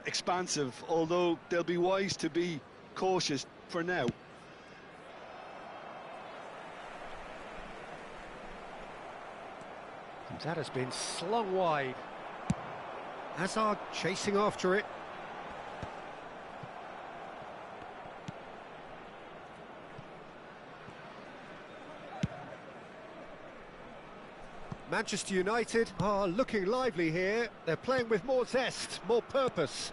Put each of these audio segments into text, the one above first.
expansive, although they'll be wise to be cautious for now. And that has been slung wide. Hazard chasing after it. Manchester United are looking lively here. They're playing with more zest, more purpose.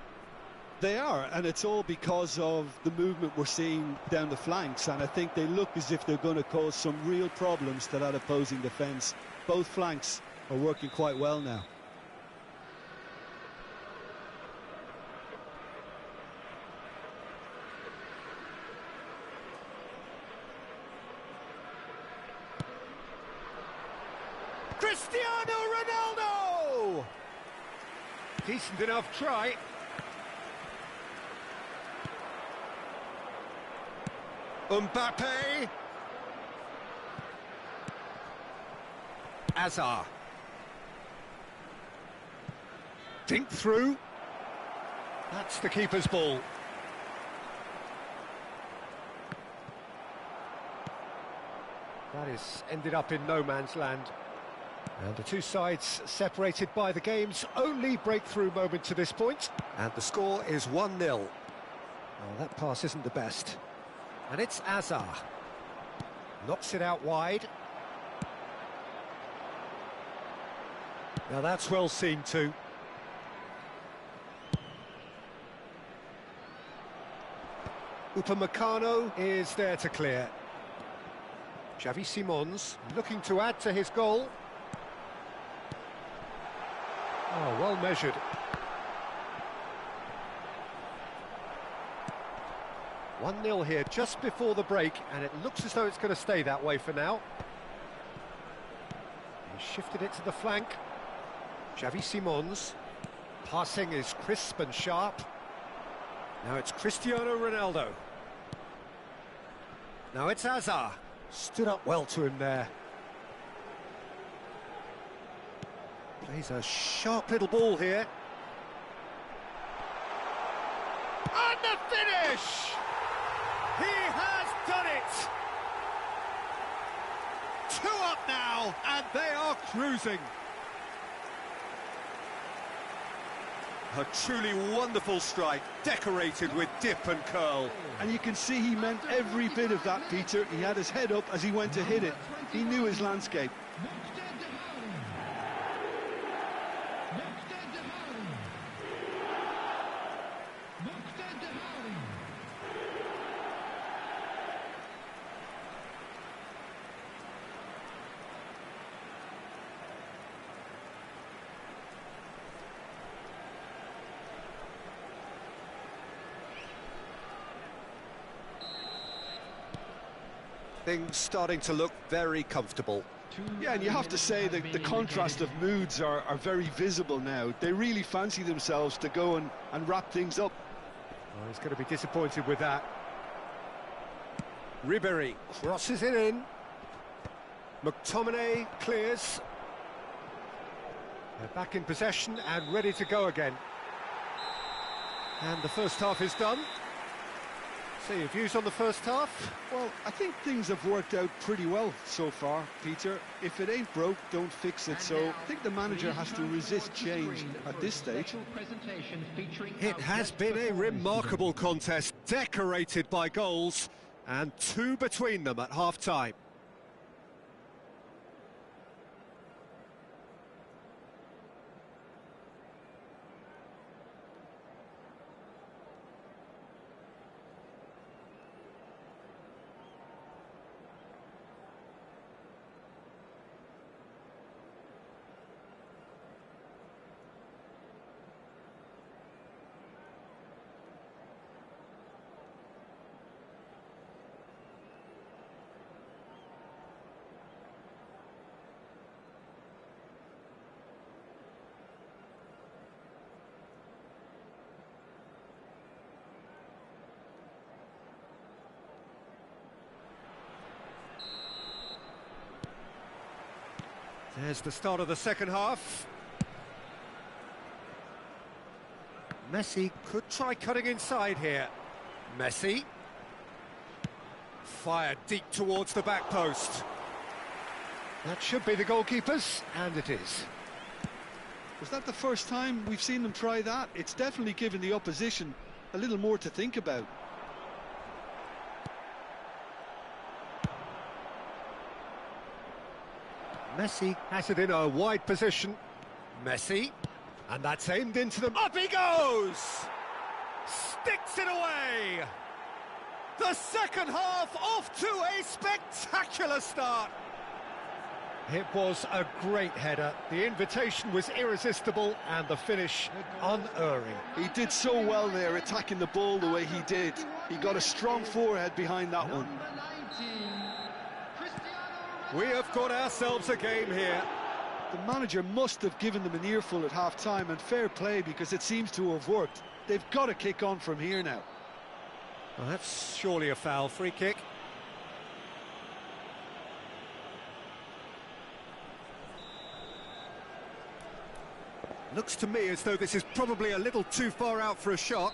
They are, and it's all because of the movement we're seeing down the flanks, and I think they look as if they're going to cause some real problems to that opposing defence. Both flanks are working quite well now. Cristiano Ronaldo! Decent enough try. Mbappe. Hazard. Dink through. That's the keeper's ball. That is ended up in no man's land. And the two sides separated by the game's only breakthrough moment to this point. And the score is 1-0. Well, that pass isn't the best. And it's Hazard. Knocks it out wide. Now that's well seen too. Upamecano is there to clear. Xavi Simons looking to add to his goal. Oh, well measured. One 0 here just before the break, and it looks as though it's going to stay that way for now. He shifted it to the flank. Xavi Simons. Passing is crisp and sharp. Now it's Cristiano Ronaldo. Now it's Hazard. Stood up well to him there. Plays a sharp little ball here. And the finish! He has done it! 2 up now, and they are cruising. A truly wonderful strike, decorated with dip and curl. And you can see he meant every bit of that, Peter. He had his head up as he went to hit it. He knew his landscape. Things starting to look very comfortable. Yeah, and you have to say that the contrast of moods are very visible now. They really fancy themselves to go and wrap things up. Oh, he's going to be disappointed with that. Ribéry crosses it in. McTominay clears. They're back in possession and ready to go again. And the first half is done. So your views on the first half? Well, I think things have worked out pretty well so far, Peter. If it ain't broke, don't fix it. So I think the manager has to resist change at this stage. It has been a remarkable contest, decorated by goals, and 2 between them at half-time. There's the start of the second half. Messi could try cutting inside here. Messi. Fired deep towards the back post. That should be the goalkeeper's, and it is. Was that the first time we've seen them try that? It's definitely given the opposition a little more to think about. Messi has it in a wide position. Messi, and that's aimed into them. Up he goes! Sticks it away! The second half off to a spectacular start. It was a great header. The invitation was irresistible and the finish unerring. He did so well there, attacking the ball the way he did. He got a strong forehead behind that one. We have got ourselves a game here. The manager must have given them an earful at half-time, and fair play because it seems to have worked. They've got to kick on from here now. Well, that's surely a foul. Free kick. Looks to me as though this is probably a little too far out for a shot.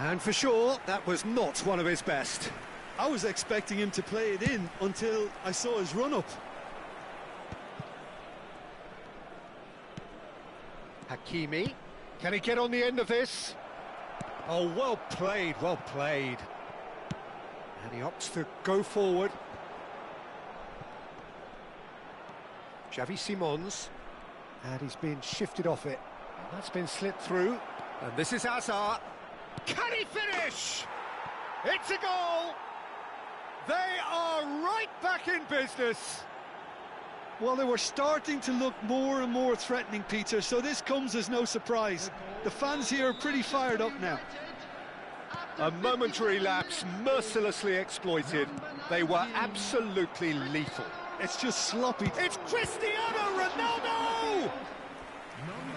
And for sure, that was not one of his best. I was expecting him to play it in until I saw his run-up. Hakimi, can he get on the end of this? Oh, well played, well played. And he opts to go forward. Xavi Simons, and he's been shifted off it. That's been slipped through, and this is Hazard. Can he finish? It's a goal! They are right back in business. Well, they were starting to look more and more threatening, Peter, so this comes as no surprise. The fans here are pretty fired up now. A momentary lapse mercilessly exploited. They were absolutely lethal. It's just sloppy. It's Cristiano Ronaldo!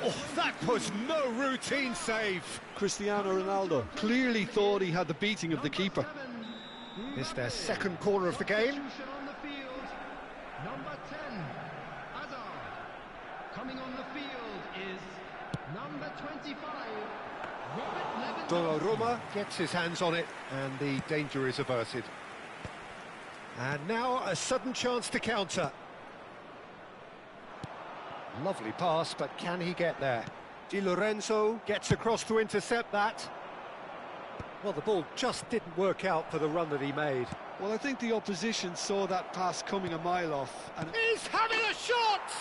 Oh, that was no routine save. Cristiano Ronaldo clearly thought he had the beating of the keeper. It's their second corner of the game. Number 10, Hazard. Coming on the field is number 25, Robert Lewandowski. Donnarumma gets his hands on it, and the danger is averted. And now a sudden chance to counter. Lovely pass, but can he get there? Di Lorenzo gets across to intercept that. Well, the ball just didn't work out for the run that he made. Well, I think the opposition saw that pass coming a mile off. And he's having a shot!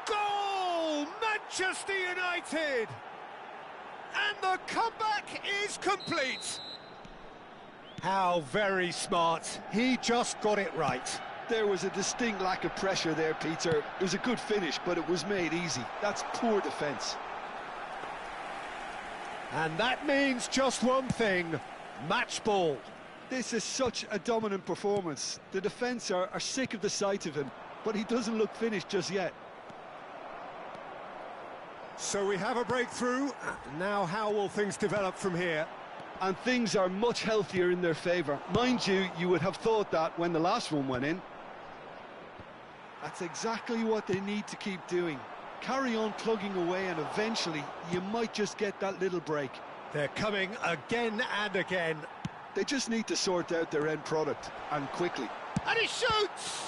Goal! Manchester United! And the comeback is complete. How very smart. He just got it right. There was a distinct lack of pressure there, Peter. It was a good finish, but it was made easy. That's poor defence. And that means just one thing, match ball. This is such a dominant performance. The defence are sick of the sight of him, but he doesn't look finished just yet. So we have a breakthrough. Now how will things develop from here? And things are much healthier in their favour. Mind you, you would have thought that when the last one went in. That's exactly what they need to keep doing. Carry on plugging away, and eventually you might just get that little break. They're coming again and again. They just need to sort out their end product, and quickly. And he shoots!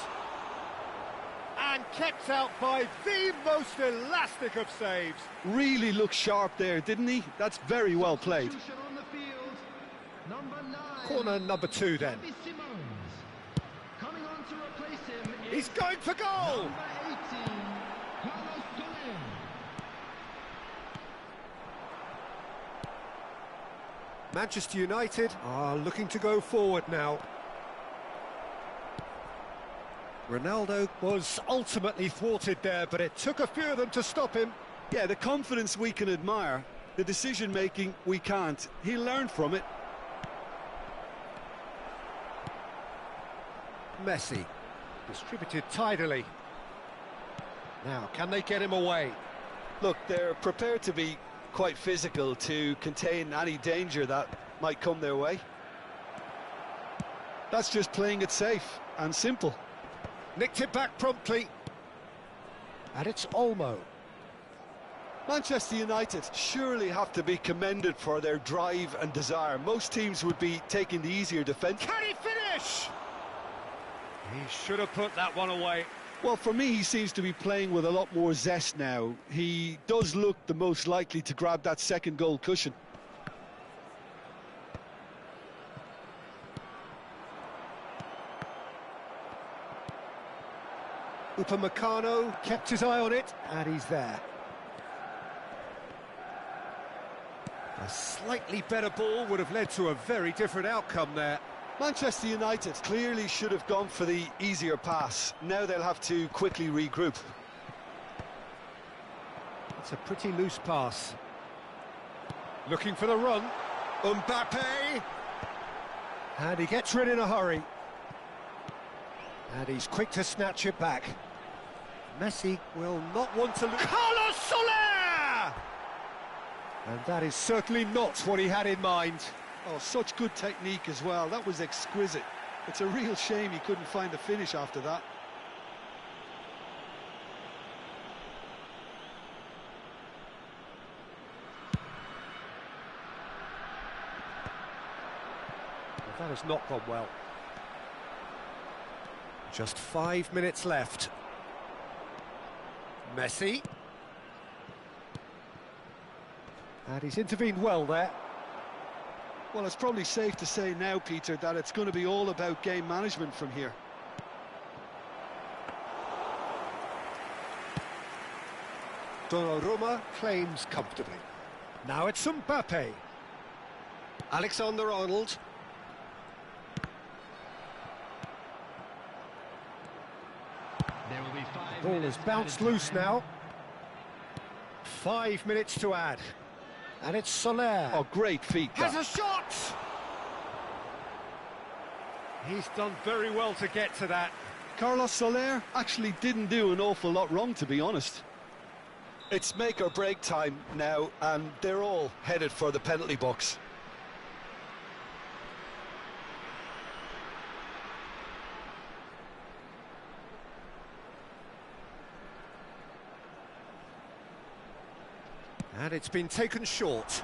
And kept out by the most elastic of saves. Really looked sharp there, didn't he? That's very well played. Corner number 2 then. He's going for goal! Manchester United are looking to go forward now. Ronaldo was ultimately thwarted there, but it took a few of them to stop him. Yeah, the confidence we can admire, the decision-making we can't. He'll learn from it. Messi, distributed tidily. Now, can they get him away? Look, they're prepared to be quite physical to contain any danger that might come their way. That's just playing it safe and simple. Nicked it back promptly. And it's Olmo. Manchester United surely have to be commended for their drive and desire. Most teams would be taking the easier defence. Can he finish? He should have put that one away. Well, for me, he seems to be playing with a lot more zest now. He does look the most likely to grab that second goal cushion. Upamecano kept his eye on it, and he's there. A slightly better ball would have led to a very different outcome there. Manchester United clearly should have gone for the easier pass. Now they'll have to quickly regroup. It's a pretty loose pass. Looking for the run. Mbappe! And he gets rid in a hurry. And he's quick to snatch it back. Messi will not want to lose. Carlos Soler! And that is certainly not what he had in mind. Oh, such good technique as well. That was exquisite. It's a real shame he couldn't find the finish after that. Well, that has not gone well. Just 5 minutes left. Messi. And he's intervened well there. Well, it's probably safe to say now, Peter, that it's going to be all about game management from here. Donnarumma claims comfortably. Now it's Mbappe. Alexander-Arnold. There will be 5 Ball minutes has bounced added loose time. now. 5 minutes to add. And it's Soler. Oh, great feet. Has a shot! He's done very well to get to that. Carlos Soler actually didn't do an awful lot wrong, to be honest. It's make or break time now, and they're all headed for the penalty box. And it's been taken short.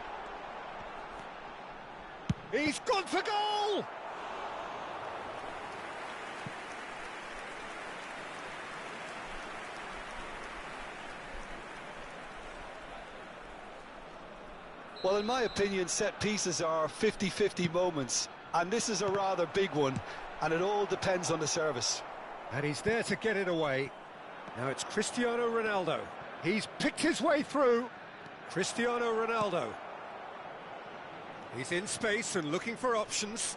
He's gone for goal! Well, in my opinion, set pieces are 50-50 moments, and this is a rather big one, and it all depends on the service. And he's there to get it away. Now it's Cristiano Ronaldo. He's picked his way through. Cristiano Ronaldo. He's in space and looking for options.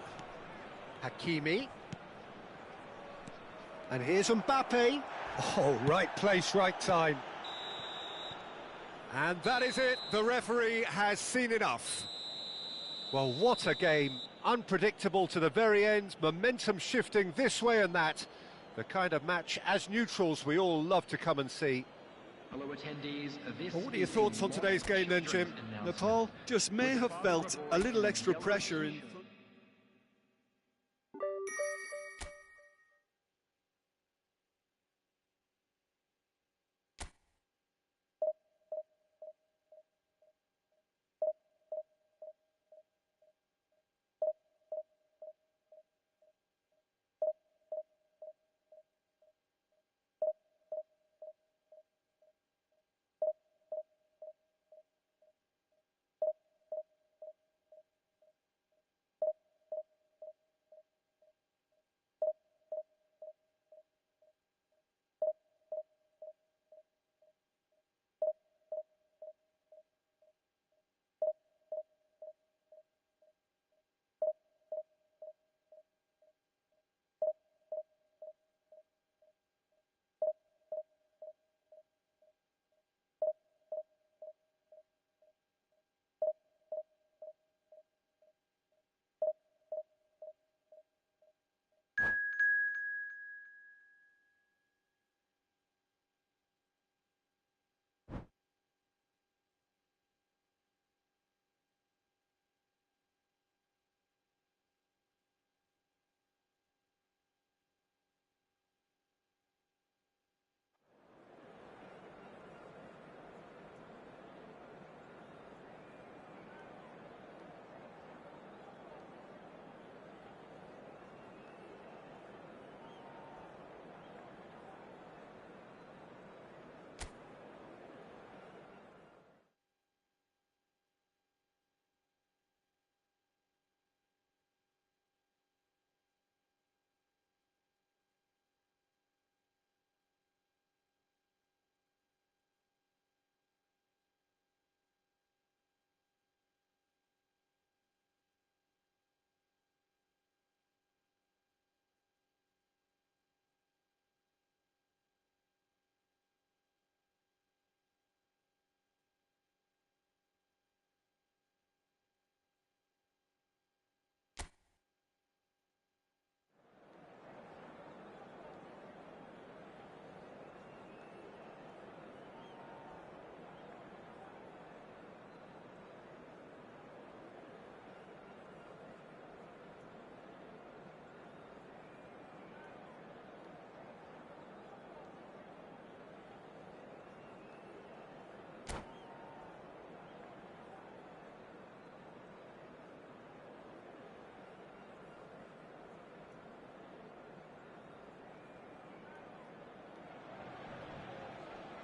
Hakimi. And here's Mbappe. Oh, right place, right time. And that is it. The referee has seen enough. Well, what a game. Unpredictable to the very end. Momentum shifting this way and that. The kind of match, as neutrals, we all love to come and see. Hello attendees, Well, what are your thoughts on today's game then, Jim? Nepal just may have felt a little extra pressure in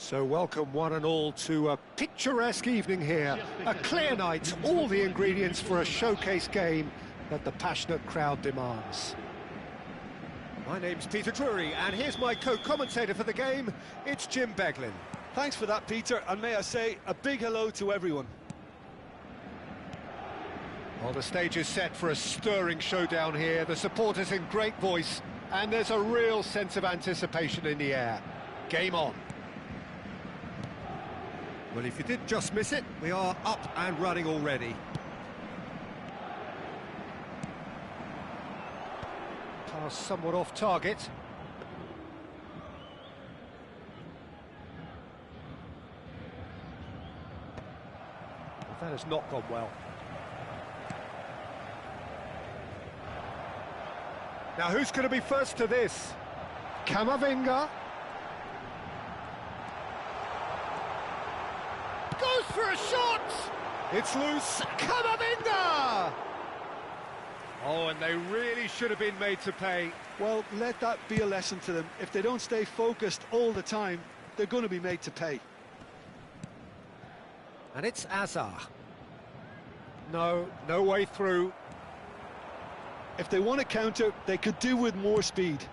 So welcome one and all to a picturesque evening here. A clear night, all the ingredients for a showcase game that the passionate crowd demands. My name's Peter Drury, and here's my co-commentator for the game, it's Jim Beglin. Thanks for that, Peter, and may I say a big hello to everyone. Well, the stage is set for a stirring showdown here. The supporters in great voice, and there's a real sense of anticipation in the air. Game on. Well, if you did just miss it, we are up and running already. Pass somewhat off target. Well, that has not gone well. Now, who's going to be first to this? Camavinga. Goes for a shot! It's loose. Camavinga! Oh, and they really should have been made to pay. Well, let that be a lesson to them. If they don't stay focused all the time, they're going to be made to pay. And it's Azar. No way through. If they want to counter, they could do with more speed.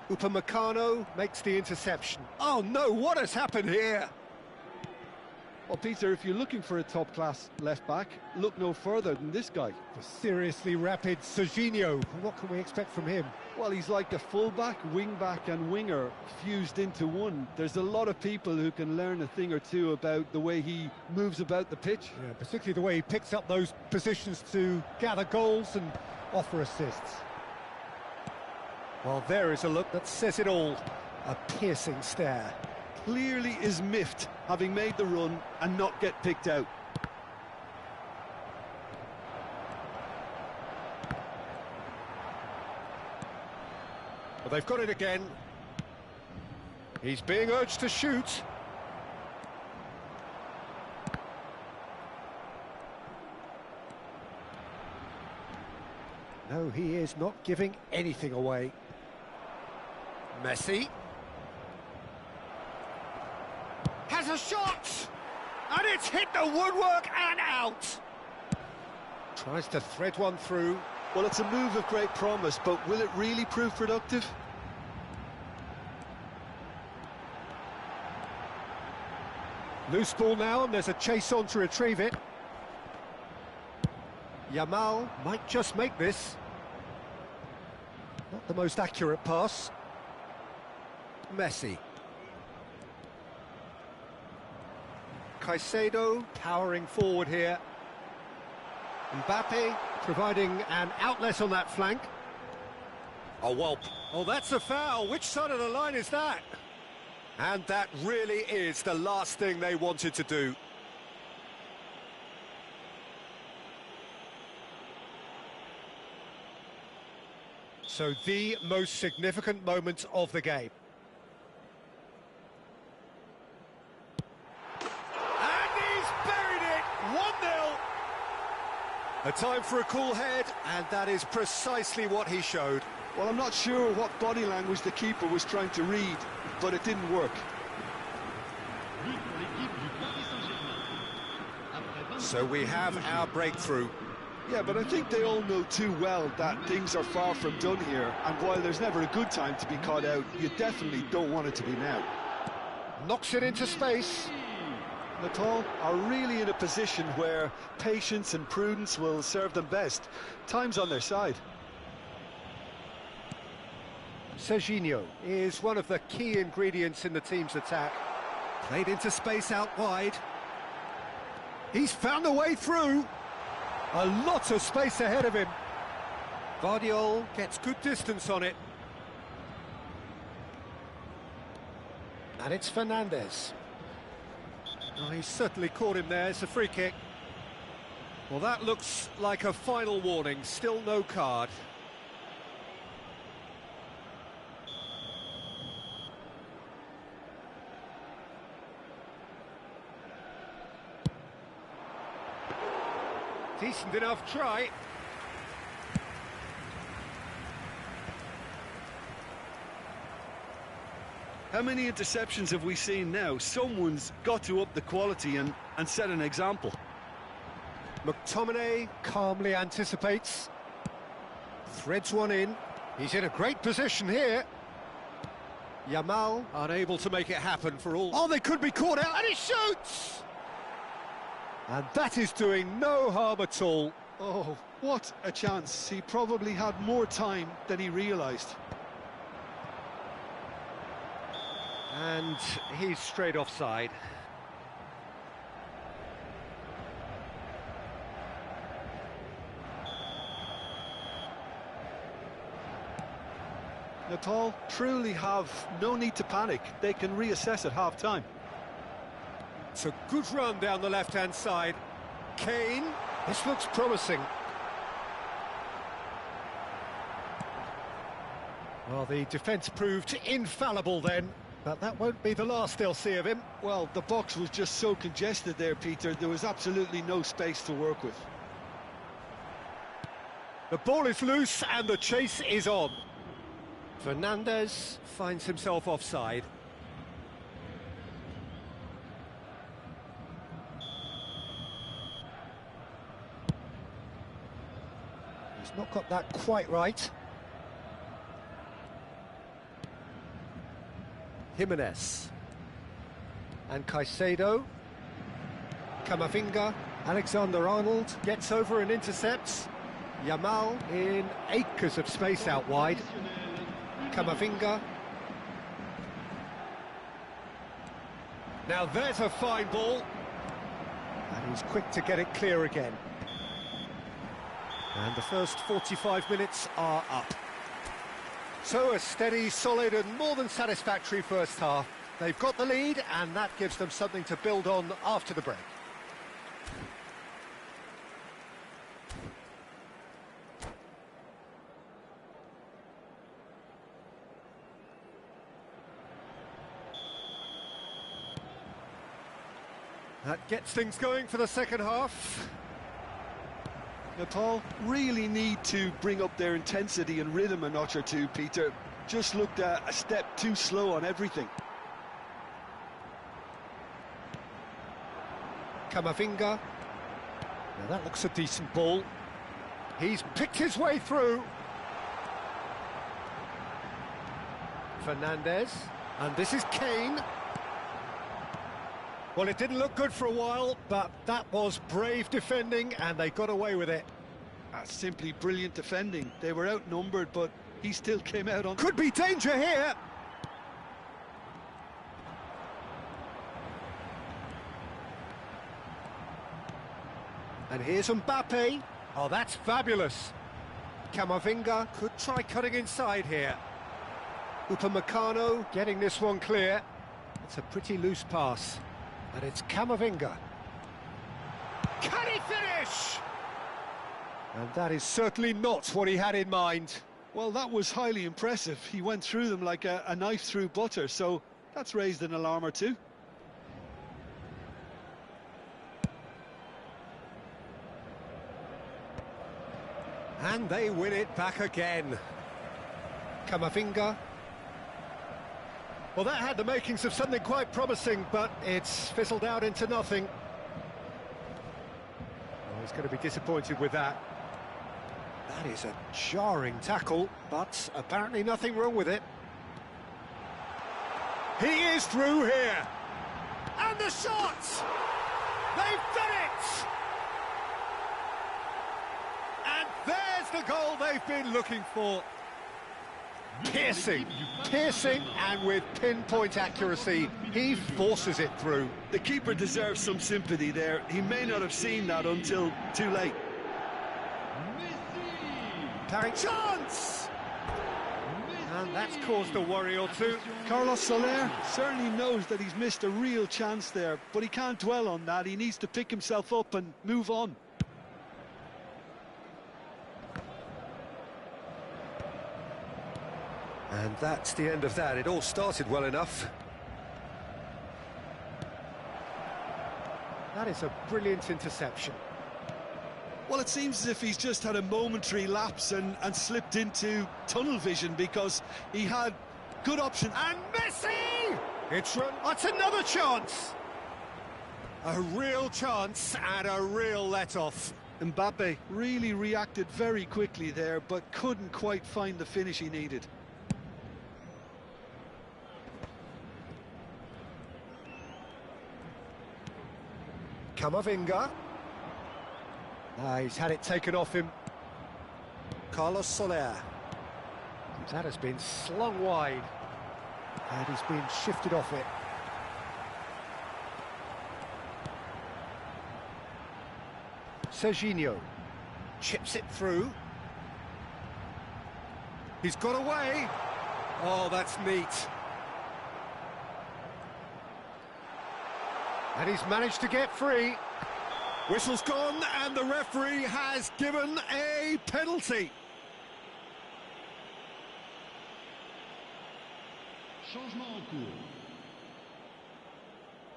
Upamecano makes the interception. Oh no, what has happened here? Well, Peter, if you're looking for a top-class left-back, look no further than this guy. The seriously rapid Serginho. What can we expect from him? Well, he's like a full-back, wing-back and winger fused into one. There's a lot of people who can learn a thing or two about the way he moves about the pitch. Yeah, particularly the way he picks up those positions to gather goals and offer assists. Well, there is a look that says it all. A piercing stare. Clearly is miffed, having made the run and not get picked out. Well, they've got it again. He's being urged to shoot. No, he is not giving anything away. Messi. Has a shot! And it's hit the woodwork and out! Tries to thread one through. Well, it's a move of great promise, but will it really prove productive? Loose ball now, and there's a chase on to retrieve it. Yamal might just make this. Not the most accurate pass. Messi. Caicedo powering forward here. Mbappe providing an outlet on that flank. Oh, well. Oh, that's a foul. Which side of the line is that? And that really is the last thing they wanted to do. So the most significant moment of the game. A time for a cool head, and that is precisely what he showed. Well, I'm not sure what body language the keeper was trying to read, but it didn't work. So we have our breakthrough. Yeah, but I think they all know too well that things are far from done here, and while there's never a good time to be caught out, you definitely don't want it to be now. Knocks it into space. Nepal are really in a position where patience and prudence will serve them best. Time's on their side. Serginho is one of the key ingredients in the team's attack. Played into space out wide. He's found a way through. A lot of space ahead of him. Guardiola gets good distance on it. And it's Fernandez. Oh, he's certainly caught him there. It's a free kick. Well, that looks like a final warning. Still no card. Decent enough try. How many interceptions have we seen now? Someone's got to up the quality and set an example. McTominay calmly anticipates. Threads one in. He's in a great position here. Yamal unable to make it happen for all. Oh, they could be caught out, and he shoots! And that is doing no harm at all. Oh, what a chance. He probably had more time than he realised. And he's straight offside. Nepal truly have no need to panic. They can reassess at half-time. It's a good run down the left-hand side. Kane, this looks promising. Well, the defence proved infallible then, but that won't be the last they'll see of him. Well, the box was just so congested there, Peter. There was absolutely no space to work with. The ball is loose and the chase is on. Fernandez finds himself offside. He's not got that quite right. Jimenez. And Caicedo. Camavinga. Alexander-Arnold gets over and intercepts. Yamal in acres of space out wide. Camavinga. Now there's a fine ball. And he's quick to get it clear again. And the first 45 minutes are up. So a steady, solid and more than satisfactory first half. They've got the lead and that gives them something to build on after the break. That gets things going for the second half. Nepal really need to bring up their intensity and rhythm a notch or two, Peter. Just looked a step too slow on everything. Camavinga. Now that looks a decent ball. He's picked his way through. Fernandez. And this is Kane. Well, it didn't look good for a while, but that was brave defending, and they got away with it. That's simply brilliant defending. They were outnumbered, but he still came out on... Could be danger here! And here's Mbappe. Oh, that's fabulous. Camavinga could try cutting inside here. Upamecano getting this one clear. It's a pretty loose pass. And it's Camavinga. Can he finish? And that is certainly not what he had in mind. Well, that was highly impressive. He went through them like a knife through butter, so that's raised an alarm or two. And they win it back again. Camavinga. Well, that had the makings of something quite promising, but it's fizzled out into nothing. Oh, he's going to be disappointed with that. That is a jarring tackle, but apparently nothing wrong with it. He is through here. And the shot! They've done it! And there's the goal they've been looking for. Piercing, and with pinpoint accuracy, he forces it through. The keeper deserves some sympathy there. He may not have seen that until too late. Parry chance! And that's caused a worry or two. Carlos Soler certainly knows that he's missed a real chance there, but he can't dwell on that. He needs to pick himself up and move on. And that's the end of that. It all started well enough. That is a brilliant interception. Well, it seems as if he's just had a momentary lapse and slipped into tunnel vision, because he had good options. And Messi! It's run. That's another chance. A real chance and a real let-off. Mbappe really reacted very quickly there, but couldn't quite find the finish he needed. Camavinga. He's had it taken off him. Carlos Soler. That has been slung wide. And he's been shifted off it. Serginho chips it through. He's got away. Oh, that's neat. And he's managed to get free. Whistle's gone, and the referee has given a penalty.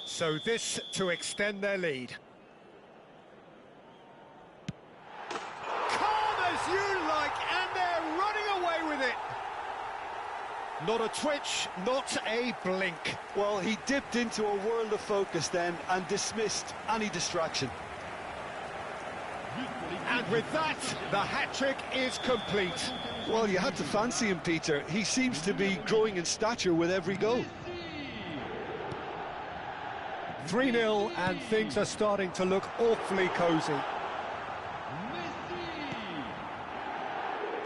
So this to extend their lead. Calm as you like, and they're running away with it. Not a twitch, not a blink. Well, he dipped into a world of focus then and dismissed any distraction. And with that, the hat-trick is complete. Well, you had to fancy him, Peter. He seems to be growing in stature with every goal. 3-0, and things are starting to look awfully cosy.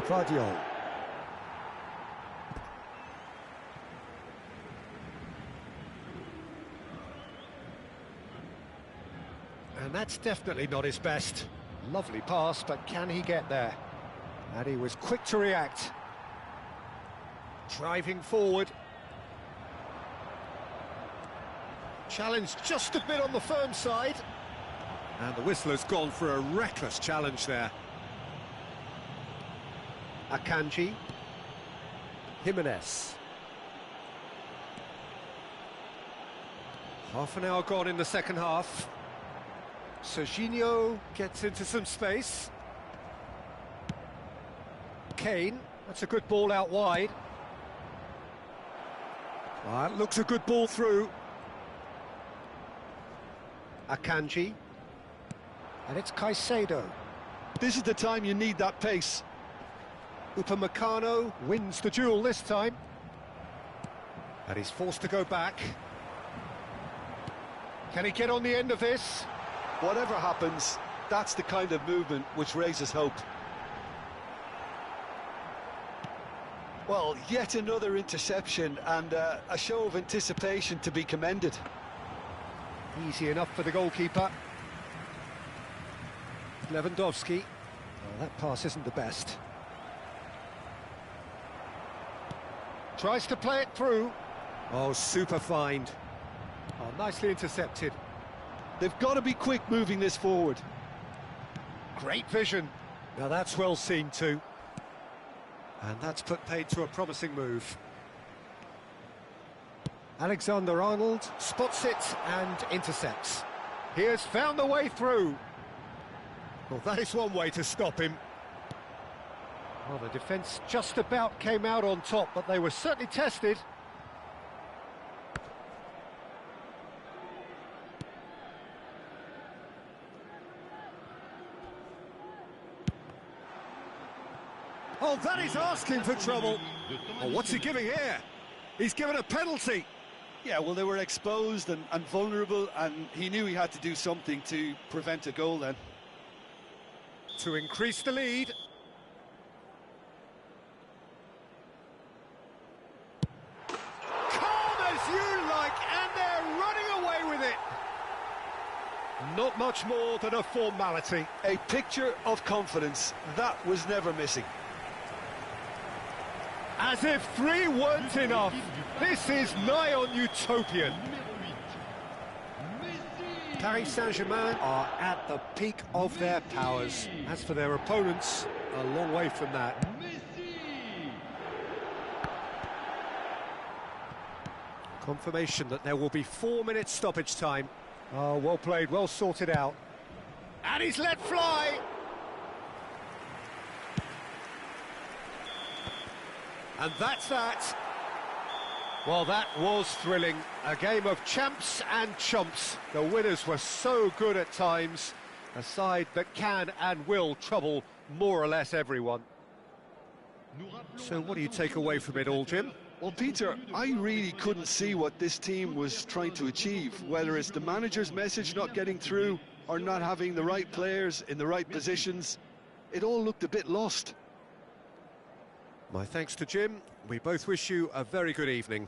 Vardiol. And that's definitely not his best. Lovely pass, but can he get there? And he was quick to react. Driving forward. Challenge just a bit on the firm side. And the whistler's gone for a reckless challenge there. Akanji. Jimenez. Half an hour gone in the second half. Serginho gets into some space. Kane, that's a good ball out wide. That looks a good ball through. Akanji. And it's Caicedo. This is the time you need that pace. Upamecano wins the duel this time. And he's forced to go back. Can he get on the end of this? Whatever happens, that's the kind of movement which raises hope. Well, yet another interception and a show of anticipation to be commended. Easy enough for the goalkeeper. Lewandowski. Oh, that pass isn't the best. Tries to play it through. Oh, super find. Oh, nicely intercepted. They've got to be quick moving this forward. Great vision. Now that's well seen too. And that's put paid to a promising move. Alexander-Arnold spots it and intercepts. He has found the way through. Well, that is one way to stop him. Well, the defence just about came out on top, but they were certainly tested. Oh, that is asking for trouble. Oh, what's he giving here? He's given a penalty. Yeah, well, they were exposed and vulnerable, and he knew he had to do something to prevent a goal then. To increase the lead. Calm as you like, and they're running away with it. Not much more than a formality. A picture of confidence, that was never missing. As if 3 weren't enough, this is nigh on utopian. Paris Saint-Germain are at the peak of their powers. As for their opponents, a long way from that. Confirmation that there will be 4 minutes stoppage time. Oh, well played, well sorted out. And he's let fly! And that's that. Well, that was thrilling. A game of champs and chumps. The winners were so good at times. A side that can and will trouble more or less everyone. So what do you take away from it all, Jim? Well, Peter, I really couldn't see what this team was trying to achieve, whether it's the manager's message not getting through or not having the right players in the right positions. It all looked a bit lost. My thanks to Jim. We both wish you a very good evening.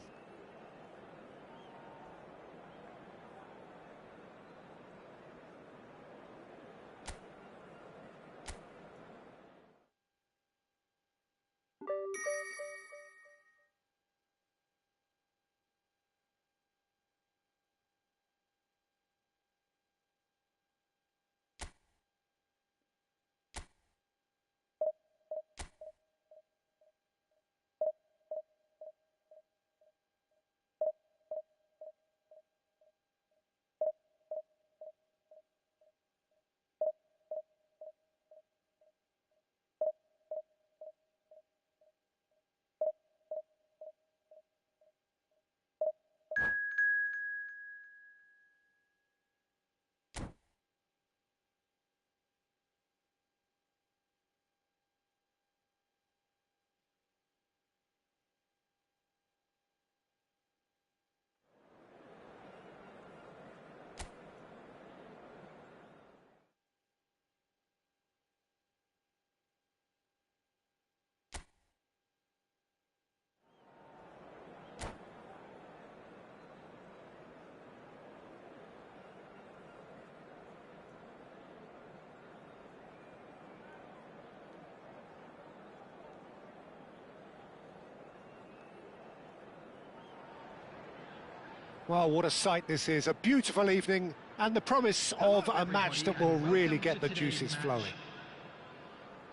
Well, what a sight this is. A beautiful evening and the promise of a match that will really get the juices flowing.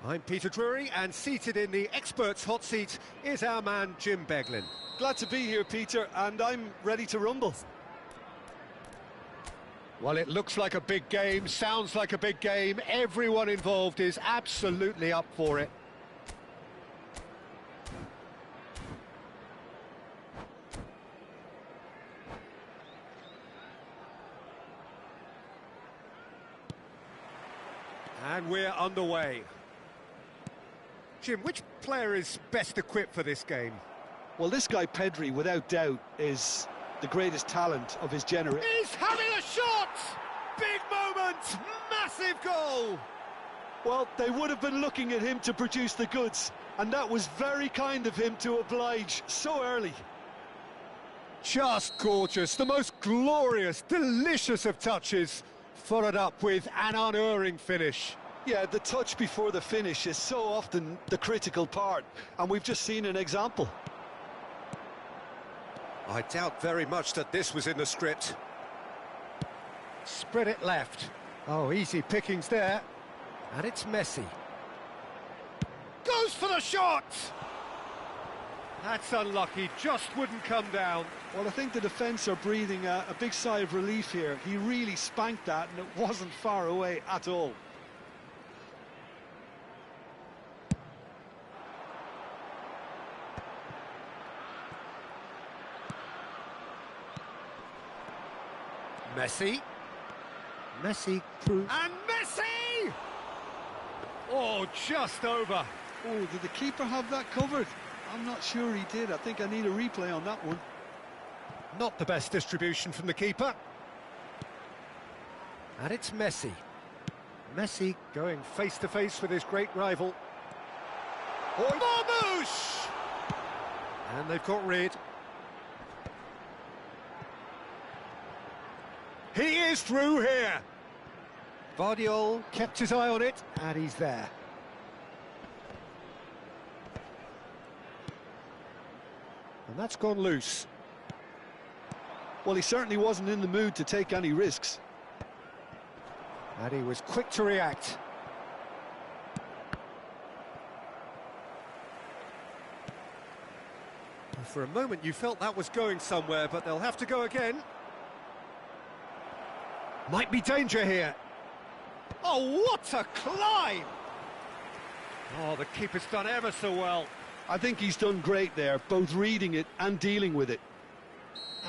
I'm Peter Drury, and seated in the experts' hot seat is our man Jim Beglin. Glad to be here, Peter, and I'm ready to rumble. Well, it looks like a big game, sounds like a big game. Everyone involved is absolutely up for it. And we're underway. Jim, which player is best equipped for this game? Well, this guy, Pedri, without doubt, is the greatest talent of his generation. He's having a shot! Big moment! Massive goal! Well, they would have been looking at him to produce the goods, and that was very kind of him to oblige so early. Just gorgeous, the most glorious, delicious of touches, followed up with an unerring finish. Yeah, the touch before the finish is so often the critical part, and we've just seen an example. I doubt very much that this was in the script. Spread it left. Oh, easy pickings there. And it's Messi. Goes for the shot! That's unlucky, just wouldn't come down. Well, I think the defence are breathing a big sigh of relief here. He really spanked that, and it wasn't far away at all. Messi. Messi through. And Messi! Oh, just over. Oh, did the keeper have that covered? I'm not sure he did. I think I need a replay on that one. Not the best distribution from the keeper. And it's Messi. Messi going face-to-face with his great rival. Marmouche! And they've got rid. He is through here. Vardiol kept his eye on it, and he's there. And that's gone loose. Well, he certainly wasn't in the mood to take any risks. And he was quick to react. For a moment you felt that was going somewhere, but they'll have to go again. Might be danger here. Oh, what a climb! Oh, the keeper's done ever so well. I think he's done great there, both reading it and dealing with it.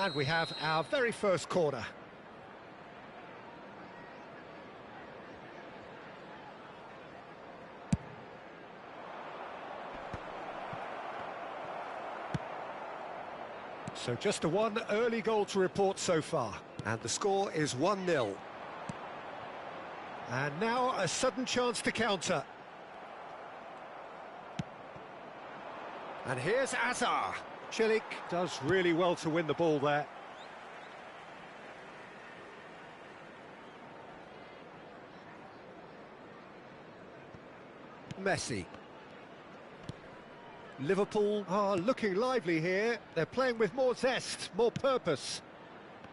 And we have our very first corner. So just the one early goal to report so far. And the score is 1-0. And now a sudden chance to counter. And here's Azar. Cilic does really well to win the ball there. Messi. Liverpool are looking lively here. They're playing with more zest, more purpose.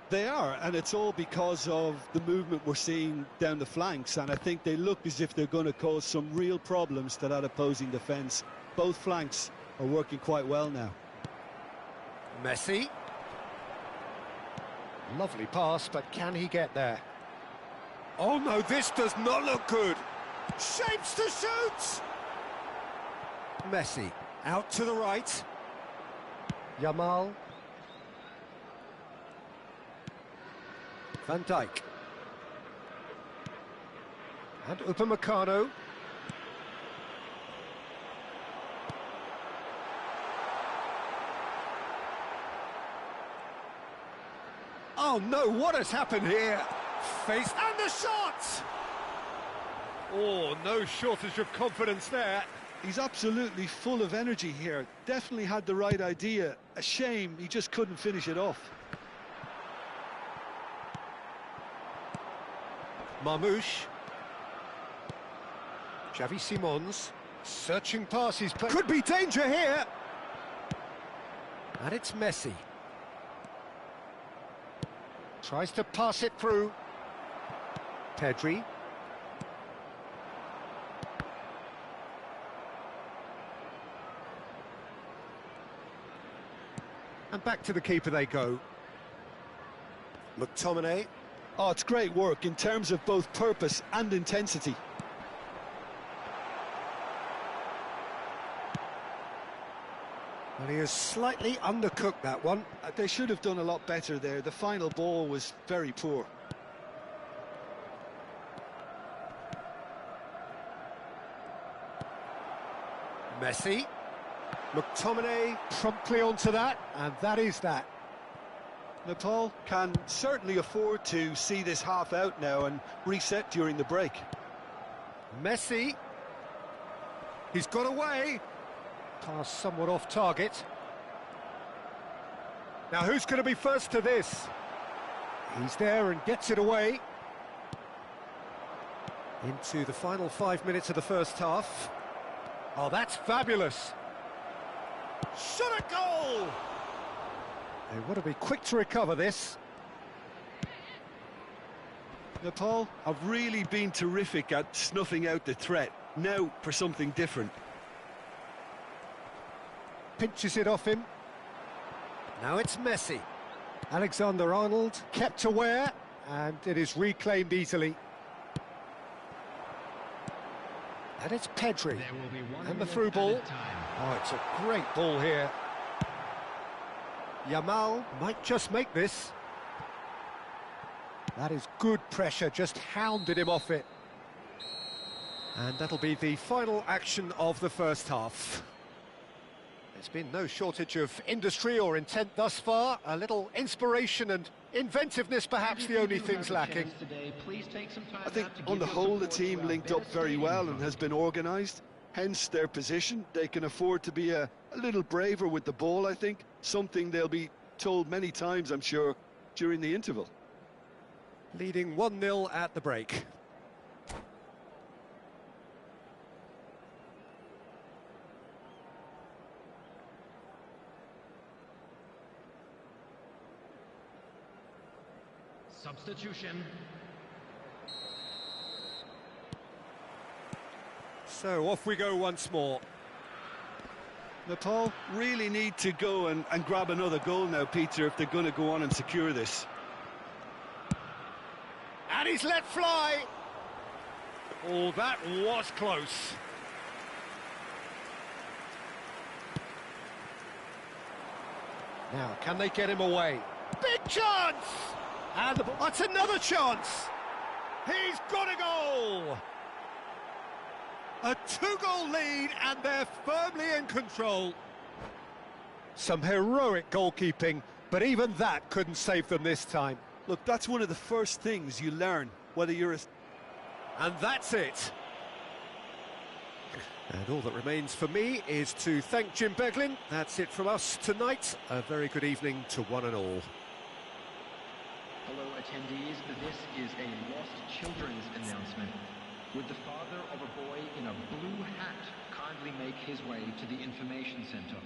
They are, and it's all because of the movement we're seeing down the flanks, and I think they look as if they're going to cause some real problems to that opposing defence. Both flanks are working quite well now. Messi. Lovely pass, but can he get there? Oh no, this does not look good. Shapes to shoot! Messi, out to the right. Yamal. Van Dijk. And Upamecano. Oh no, what has happened here? Face and the shot! Oh, no shortage of confidence there. He's absolutely full of energy here. Definitely had the right idea. A shame he just couldn't finish it off. Marmoush. Xavi Simons. Searching past his play. Could be danger here. And it's Messi. Tries to pass it through. Pedri. And back to the keeper they go. McTominay. Oh, it's great work in terms of both purpose and intensity. Well, he has slightly undercooked that one. They should have done a lot better there. The final ball was very poor. Messi. McTominay promptly onto that, and that is that. Nepal can certainly afford to see this half out now and reset during the break. Messi. He's got away. Pass somewhat off target. Now who's going to be first to this? He's there and gets it away. Into the final 5 minutes of the first half. Oh, that's fabulous. Shot a goal! They want to be quick to recover this. Nepal have really been terrific at snuffing out the threat. Now for something different. Pinches it off him. Now it's Messi. Alexander-Arnold kept aware, and it is reclaimed easily. And it's Pedri. And the through ball. Oh, it's a great ball here. Yamal might just make this. That is good pressure, just hounded him off it. And that'll be the final action of the first half. There's been no shortage of industry or intent thus far. A little inspiration and inventiveness, perhaps the only things lacking. I think on the whole the team linked up very well and has been organised. Hence their position. They can afford to be a little braver with the ball, I think. Something they'll be told many times, I'm sure, during the interval. Leading 1-0 at the break. Substitution. So off we go once more. Nepal really need to go and grab another goal now, Peter, if they're going to go on and secure this. And he's let fly. Oh, that was close. Now, can they get him away? Big chance! And that's another chance! He's got a goal! A 2-goal lead, and they're firmly in control. Some heroic goalkeeping, but even that couldn't save them this time. Look, that's one of the first things you learn, whether you're a... And that's it. And all that remains for me is to thank Jim Beglin. That's it from us tonight. A very good evening to one and all. Hello attendees, this is a lost children's announcement. Would the father of a boy in a blue hat kindly make his way to the information centre?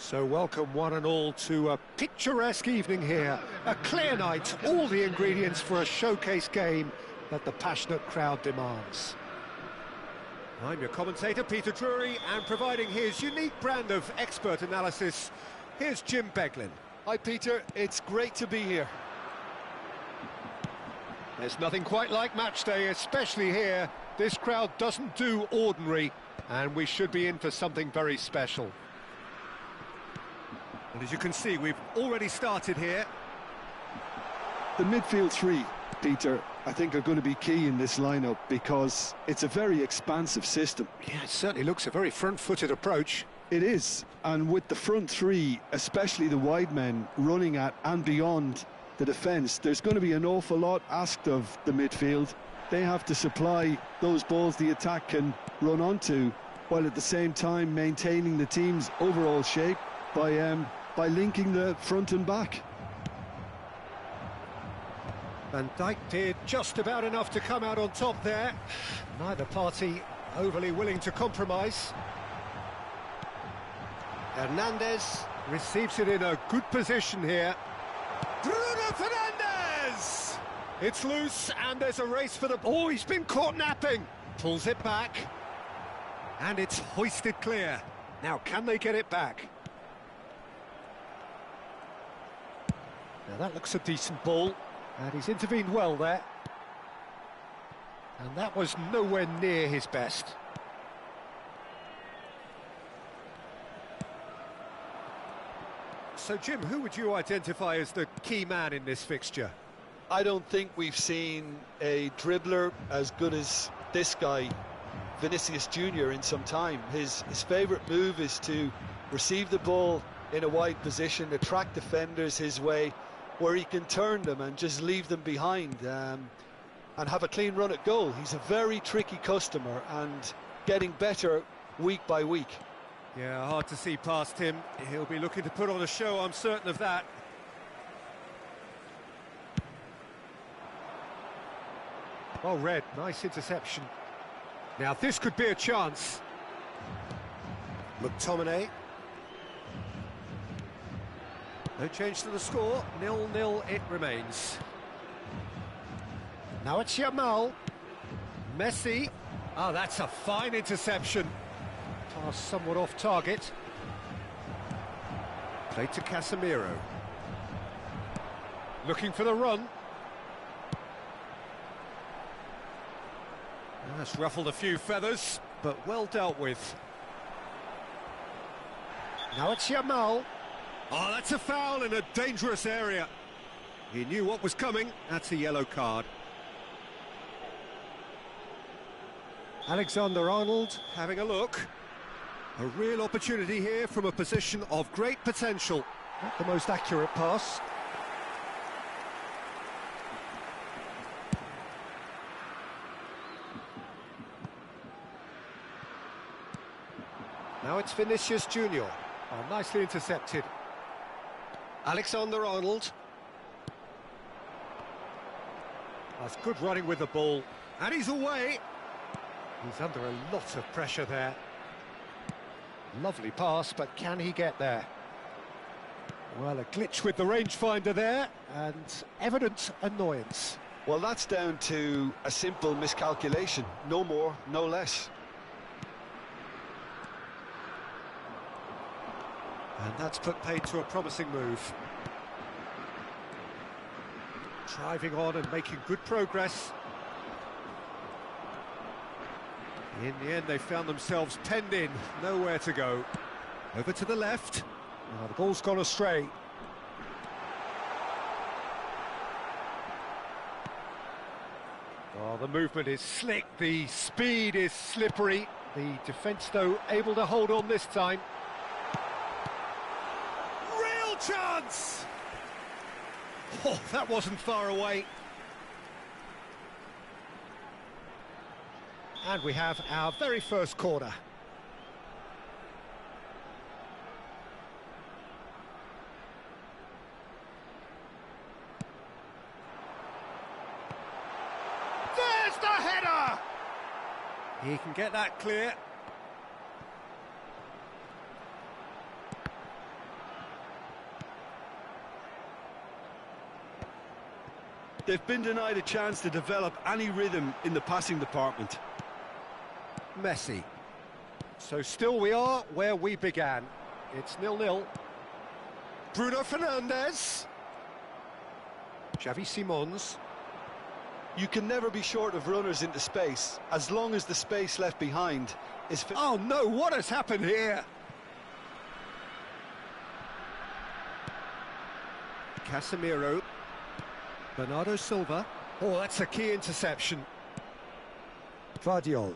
So welcome one and all to a picturesque evening here. A clear night, all the ingredients for a showcase game that the passionate crowd demands. I'm your commentator, Peter Drury, and providing his unique brand of expert analysis, here's Jim Beglin. Hi Peter, it's great to be here. There's nothing quite like match day, especially here. This crowd doesn't do ordinary, and we should be in for something very special. And as you can see, we've already started here. The midfield three, Peter, I think are going to be key in this lineup because it's a very expansive system. Yeah, it certainly looks a very front-footed approach. It is, and with the front three, especially the wide men, running at and beyond the defence, there's going to be an awful lot asked of the midfield. They have to supply those balls the attack can run onto, while at the same time maintaining the team's overall shape by linking the front and back. Van Dijk did just about enough to come out on top there. Neither party overly willing to compromise. Hernandez receives it in a good position here. Bruno Fernandes! It's loose and there's a race for the... Oh, he's been caught napping! Pulls it back. And it's hoisted clear. Now, can they get it back? Now, that looks a decent ball. And he's intervened well there. And that was nowhere near his best. So, Jim, who would you identify as the key man in this fixture? I don't think we've seen a dribbler as good as this guy, Vinicius Jr., in some time. His favourite move is to receive the ball in a wide position, attract defenders his way, where he can turn them and just leave them behind and have a clean run at goal. He's a very tricky customer and getting better week by week. Yeah, hard to see past him. He'll be looking to put on a show, I'm certain of that. Well read, nice interception. Now this could be a chance. McTominay. No change to the score, 0-0 it remains. Now it's Yamal. Messi. Oh, that's a fine interception. Pass somewhat off target. Played to Casemiro. Looking for the run. That's ruffled a few feathers, but well dealt with. Now it's Yamal. Oh, that's a foul in a dangerous area. He knew what was coming. That's a yellow card. Alexander-Arnold having a look. A real opportunity here from a position of great potential. Not the most accurate pass. Now it's Vinicius Jr. Oh, nicely intercepted. Alexander-Arnold. That's good running with the ball. And he's away. He's under a lot of pressure there. Lovely pass, but can he get there? Well, a glitch with the rangefinder there, and evident annoyance. Well, that's down to a simple miscalculation. No more, no less. And that's put paid to a promising move. Driving on and making good progress. In the end, they found themselves penned in, nowhere to go. Over to the left. Now the ball's gone astray. Oh, the movement is slick, the speed is slippery. The defence, though, able to hold on this time. Real chance! Oh, that wasn't far away. And we have our very first corner. There's the header! He can get that clear. They've been denied a chance to develop any rhythm in the passing department. Messi. So still we are where we began. It's 0-0. Bruno Fernandes. Xavi Simons. You can never be short of runners into space, as long as the space left behind is... Oh no, what has happened here? Casemiro. Bernardo Silva. Oh, that's a key interception. Vardiol.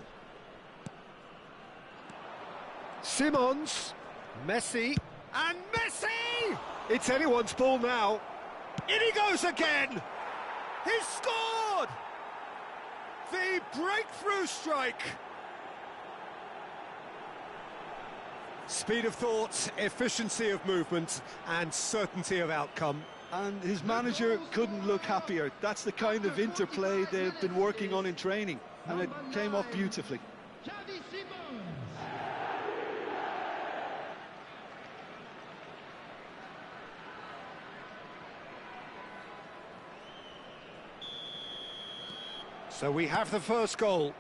Simons. Messi. And Messi! It's anyone's ball now. In he goes again! He's scored! The breakthrough strike! Speed of thought, efficiency of movement, and certainty of outcome. And his manager couldn't look happier. That's the kind of interplay they've been working on in training, and it came off beautifully. So we have the first goal.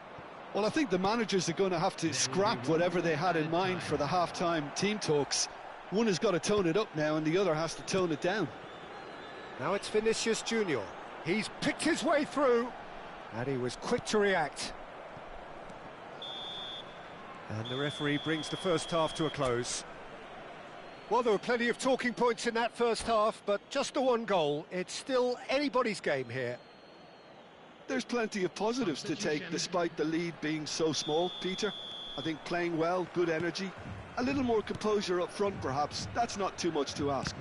Well, I think the managers are going to have to scrap whatever they had in mind for the half-time team talks. One has got to tone it up now, and the other has to tone it down. Now it's Vinicius Junior. He's picked his way through, and he was quick to react. And the referee brings the first half to a close. Well, there were plenty of talking points in that first half, but just the one goal. It's still anybody's game here. There's plenty of positives to take, despite the lead being so small, Peter. I think playing well, good energy, a little more composure up front, perhaps. That's not too much to ask.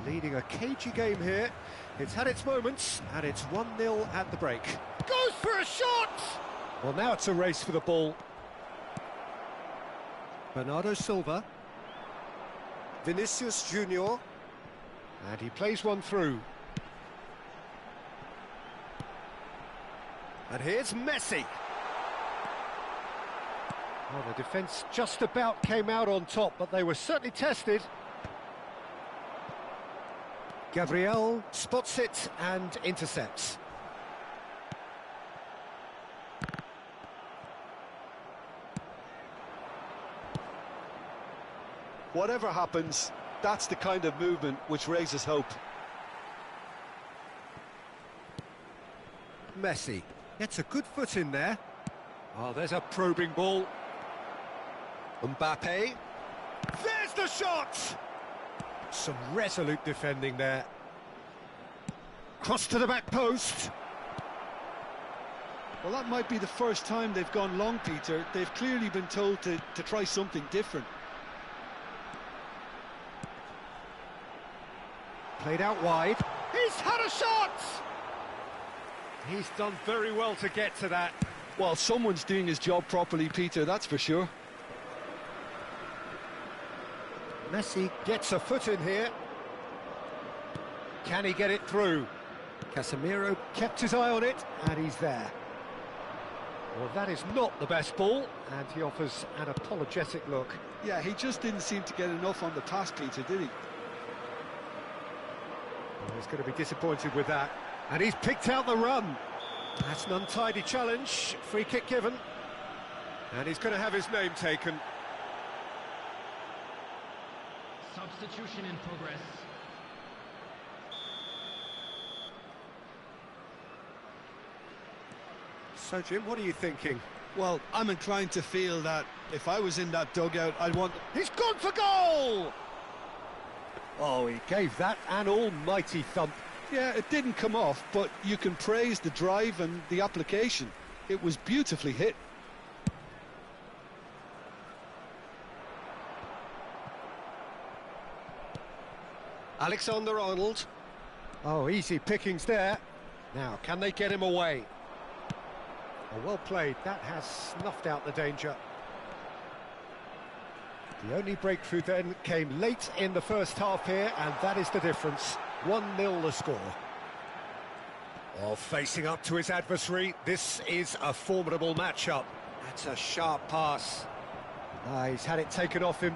Leading a cagey game here. It's had its moments, and it's 1-0 at the break. Goes for a shot! Well, now it's a race for the ball. Bernardo Silva. Vinicius Junior. And he plays one through. And here's Messi. Well, the defence just about came out on top, but they were certainly tested. Gabriel spots it and intercepts. Whatever happens, that's the kind of movement which raises hope. Messi gets a good foot in there. Oh, there's a probing ball. Mbappe. There's the shot! Some resolute defending there. Cross to the back post. Well, that might be the first time they've gone long, Peter. They've clearly been told to try something different. Played out wide. He's had a shot! He's done very well to get to that. Well, someone's doing his job properly, Peter, that's for sure. Messi gets a foot in here. Can he get it through? Casemiro kept his eye on it, and he's there. Well, that is not the best ball, and he offers an apologetic look. Yeah, he just didn't seem to get enough on the pass, Peter, did he? Well, he's going to be disappointed with that. And he's picked out the run. That's an untidy challenge. Free kick given. And he's going to have his name taken. Substitution in progress. So, Jim, what are you thinking? Well, I'm inclined to feel that if I was in that dugout, I'd want... He's gone for goal! Oh, he gave that an almighty thump. Yeah, it didn't come off, but you can praise the drive and the application. It was beautifully hit. Alexander-Arnold. Oh, easy pickings there. Now, can they get him away? Oh, well played. That has snuffed out the danger. The only breakthrough then came late in the first half here, and that is the difference. 1-0 the score. Oh, facing up to his adversary, this is a formidable matchup. That's a sharp pass. He's had it taken off him.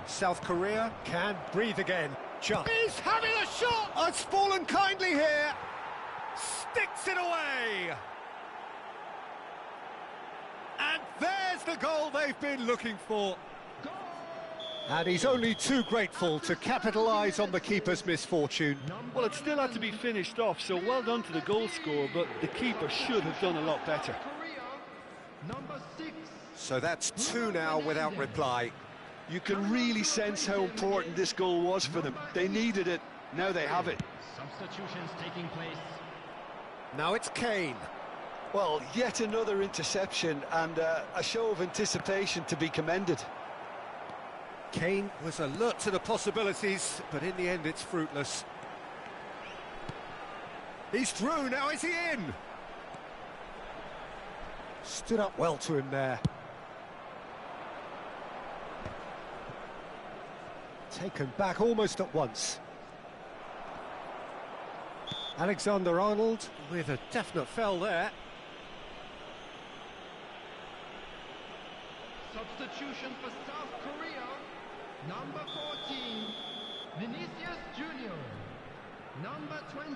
South Korea can breathe again. Jump. He's having a shot! Oh, it's fallen kindly here. sticks it away! And there's the goal they've been looking for. And he's only too grateful to capitalise on the keeper's misfortune. Well, it still had to be finished off, so well done to the goal scorer, but the keeper should have done a lot better. So that's 2 now without reply. You can really sense how important this goal was for them. They needed it, now they have it. Substitutions taking place. Now it's Kane. Well, yet another interception and a show of anticipation to be commended. Kane was alert to the possibilities, but in the end it's fruitless. He's through, now is he in? Stood up well to him there. Taken back almost at once. Alexander-Arnold with a definite foul there. Substitution for South Korea. Number 14, Vinicius Junior. Number 20,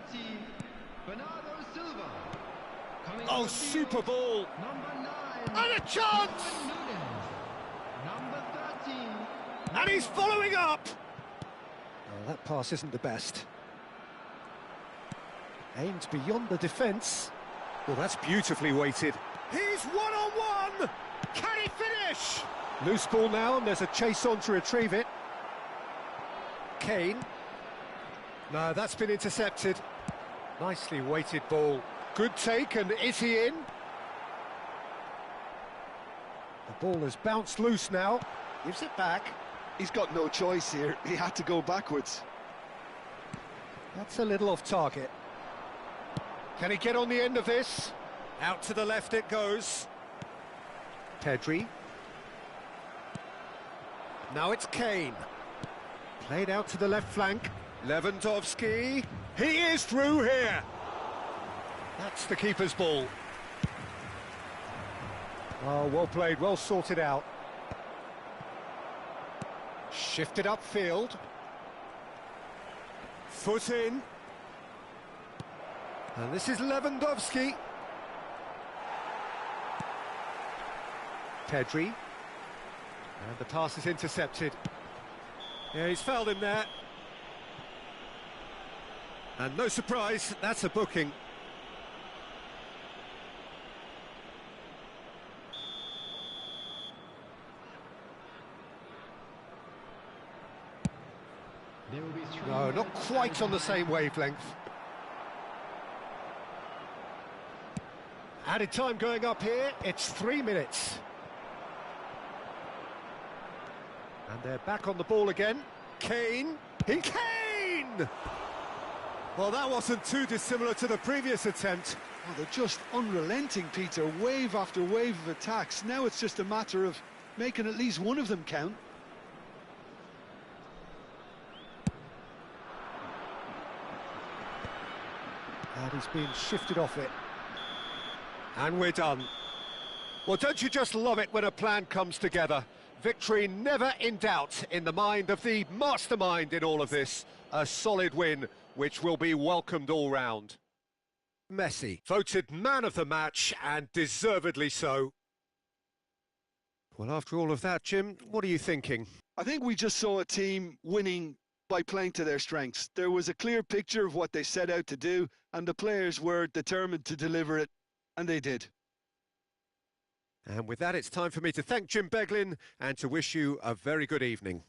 Bernardo Silva. Oh, super ball! Number 9, And a chance! Number 13, And he's following up! Oh, that pass isn't the best. Aimed beyond the defence. Well, that's beautifully weighted. He's one-on-one! Can he finish? Loose ball now, and there's a chase on to retrieve it. Kane. No, that's been intercepted. Nicely weighted ball. Good take, and is he in? The ball has bounced loose now. Gives it back. He's got no choice here. He had to go backwards. That's a little off target. Can he get on the end of this? Out to the left it goes. Pedri. Now it's Kane. Played out to the left flank. Lewandowski. He is through here. That's the keeper's ball. Oh, well played, well sorted out. Shifted upfield. Foot in. And this is Lewandowski. Pedri. And the pass is intercepted. Yeah, he's fouled him there. And no surprise, that's a booking. There will be No, not quite on the same wavelength. Added time going up here, it's 3 minutes. And they're back on the ball again. Kane. Kane! Well, that wasn't too dissimilar to the previous attempt. Oh, they're just unrelenting, Peter. Wave after wave of attacks. Now it's just a matter of making at least one of them count. And he's been shifted off it. And we're done. Well, don't you just love it when a plan comes together? Victory never in doubt in the mind of the mastermind in all of this. A solid win, which will be welcomed all round. Messi, voted man of the match, and deservedly so. Well, after all of that, Jim, what are you thinking? I think we just saw a team winning by playing to their strengths. There was a clear picture of what they set out to do, and the players were determined to deliver it, and they did. And with that, it's time for me to thank Jim Beglin and to wish you a very good evening.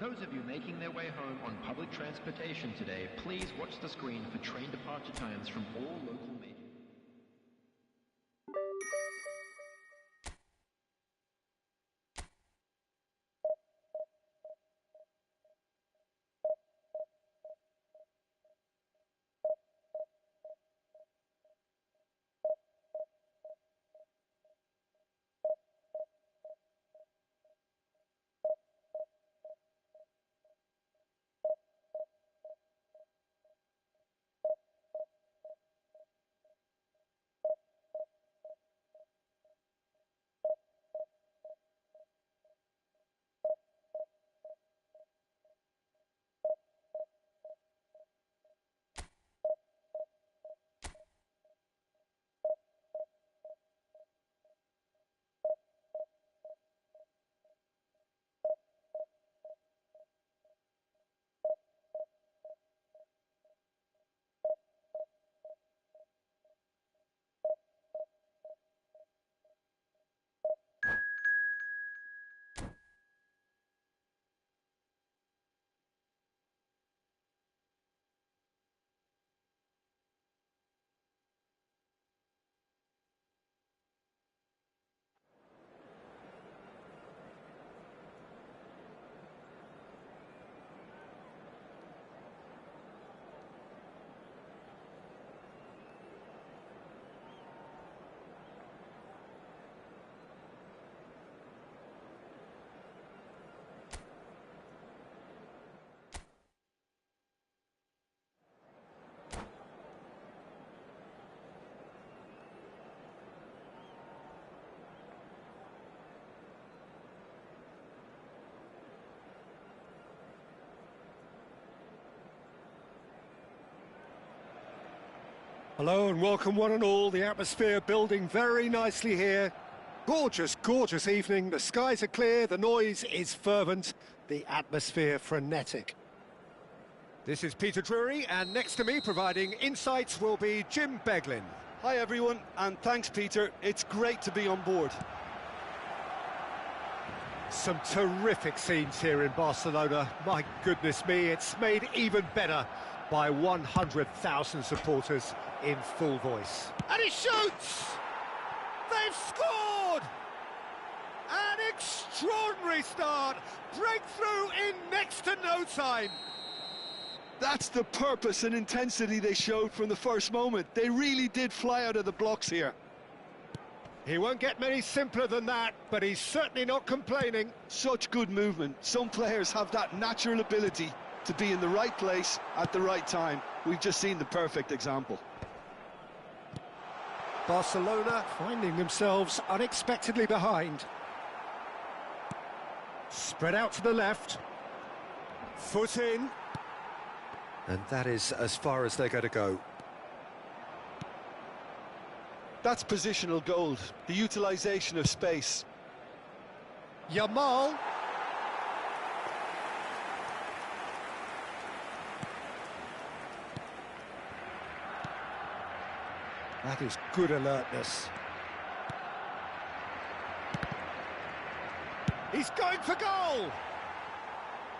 Those of you making their way home on public transportation today, please watch the screen for train departure times from all local major. Hello and welcome one and all. The atmosphere building very nicely here. Gorgeous, gorgeous evening. The skies are clear, the noise is fervent, the atmosphere frenetic. This is Peter Drury, and next to me providing insights will be Jim Beglin. Hi everyone, and thanks Peter. It's great to be on board. Some terrific scenes here in Barcelona. My goodness me, it's made even better by 100,000 supporters in full voice. And he shoots! They've scored! An extraordinary start! Breakthrough in next to no time! That's the purpose and intensity they showed from the first moment. They really did fly out of the blocks here. He won't get many simpler than that, but he's certainly not complaining. Such good movement. Some players have that natural ability to be in the right place at the right time. We've just seen the perfect example. Barcelona finding themselves unexpectedly behind. Spread out to the left. Foot in. And that is as far as they're going to go. That's positional gold, the utilisation of space. Yamal. That is good alertness. He's going for goal!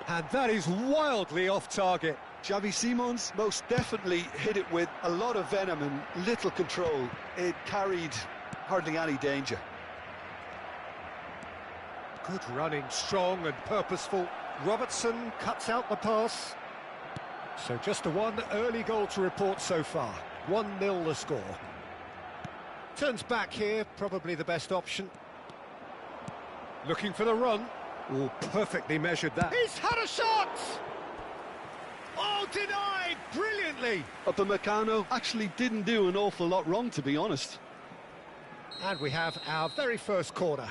And that is wildly off target. Xavi Simons most definitely hit it with a lot of venom and little control. It carried hardly any danger. Good running, strong and purposeful. Robertson cuts out the pass. So just a one early goal to report so far. 1-0 the score. Turns back here, probably the best option. Looking for the run. Oh, perfectly measured that. He's had a shot! Oh, denied brilliantly! Upamecano actually didn't do an awful lot wrong, to be honest. And we have our very first corner.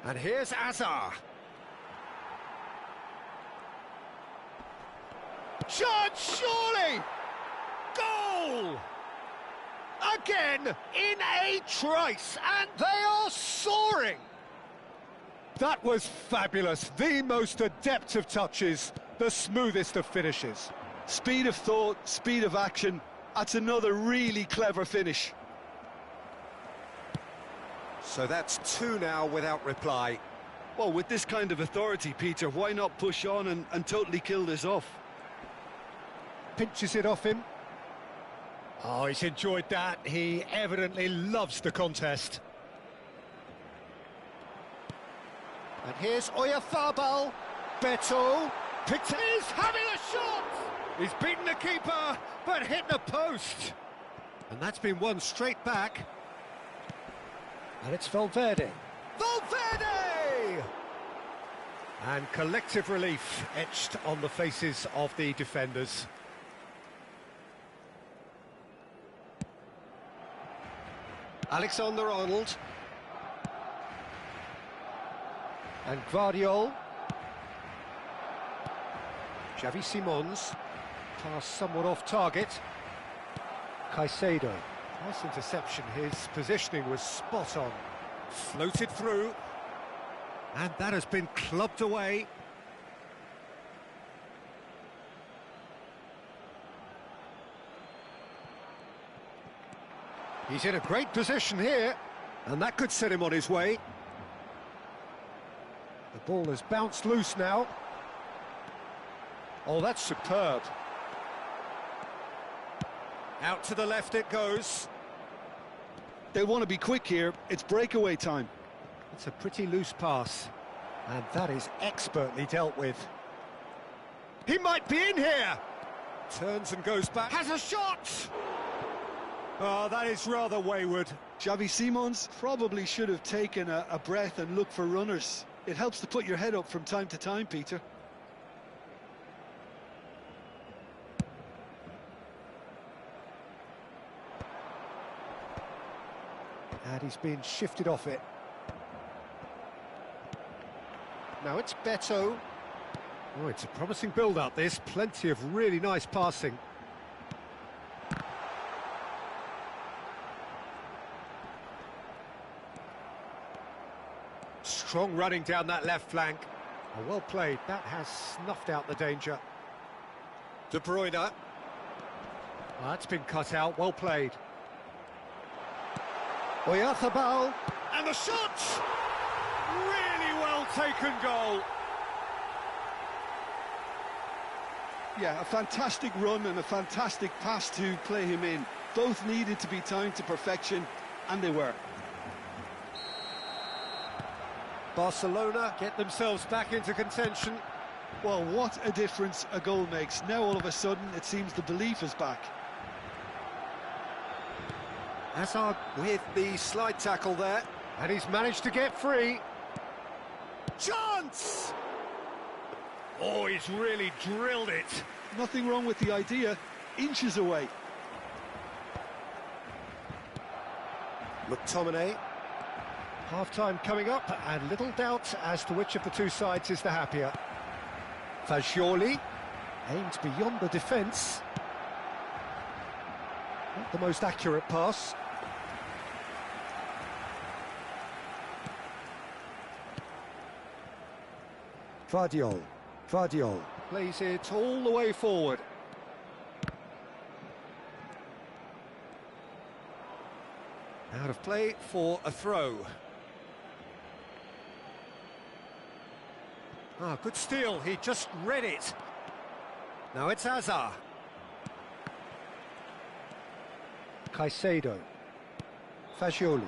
And here's Azar. Shot, surely! Goal! Again, in a trice, and they are soaring! That was fabulous. The most adept of touches, the smoothest of finishes. Speed of thought, speed of action, That's another really clever finish. So that's two now without reply. Well, with this kind of authority, Peter, why not push on and totally kill this off? Pinches it off him. Oh, he's enjoyed that. He evidently loves the contest. And here's Oyarzabal. Beto. He's having a shot! He's beaten the keeper, but hit the post. And that's been won straight back. And it's Valverde. Valverde! And collective relief etched on the faces of the defenders. Alexander-Arnold. And Guardiola. Xavi Simons. Pass somewhat off target. Caicedo. Nice interception, his positioning was spot on. Floated through. And that has been clubbed away. He's in a great position here, and that could set him on his way. The ball has bounced loose now. Oh, that's superb. Out to the left it goes. They want to be quick here. It's breakaway time. It's a pretty loose pass, and that is expertly dealt with. He might be in here. Turns and goes back. Has a shot! Oh, that is rather wayward. Xavi Simons probably should have taken a breath and looked for runners. It helps to put your head up from time to time, Peter. And he's been shifted off it. Now it's Beto. Oh, it's a promising build-up, this. Plenty of really nice passing. Strong running down that left flank. Oh, well played. That has snuffed out the danger. De Bruyne. Oh, that's been cut out. Well played. Oyarzabal. And the shot! Really well taken goal. Yeah, a fantastic run and a fantastic pass to play him in. Both needed to be timed to perfection, and they were. Barcelona get themselves back into contention. Well, what a difference a goal makes. Now all of a sudden it seems the belief is back. Hazard with the slide tackle there. And he's managed to get free. Chance! Oh, he's really drilled it. Nothing wrong with the idea. Inches away. McTominay. Half-time coming up, and little doubt as to which of the two sides is the happier. Fagioli aimed beyond the defence. Not the most accurate pass. Guardiola. Plays it all the way forward. Out of play for a throw. Ah, good steal, he just read it. Now it's Hazard. Caicedo. Fagioli.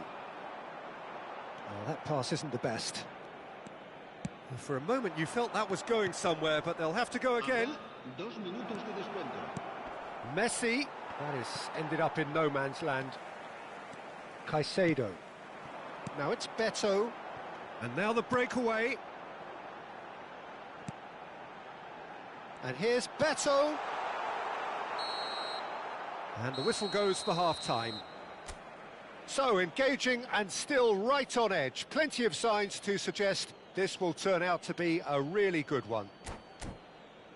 Oh, that pass isn't the best. For a moment you felt that was going somewhere, but they'll have to go again. Messi. That has ended up in no man's land. Caicedo. Now it's Beto. And now the breakaway. And here's Beto. And the whistle goes for half-time. So, engaging and still right on edge. Plenty of signs to suggest this will turn out to be a really good one.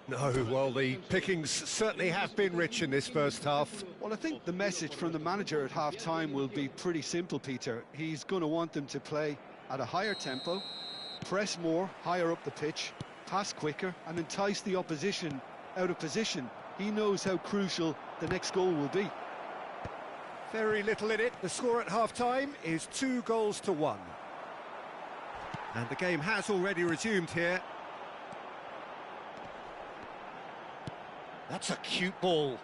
No, well, the pickings certainly have been rich in this first half. Well, I think the message from the manager at half-time will be pretty simple, Peter. He's going to want them to play at a higher tempo, press more, higher up the pitch, pass quicker, and entice the opposition out of position. He knows how crucial the next goal will be. Very little in it. The score at half-time is 2-1. And the game has already resumed here. That's a cute ball.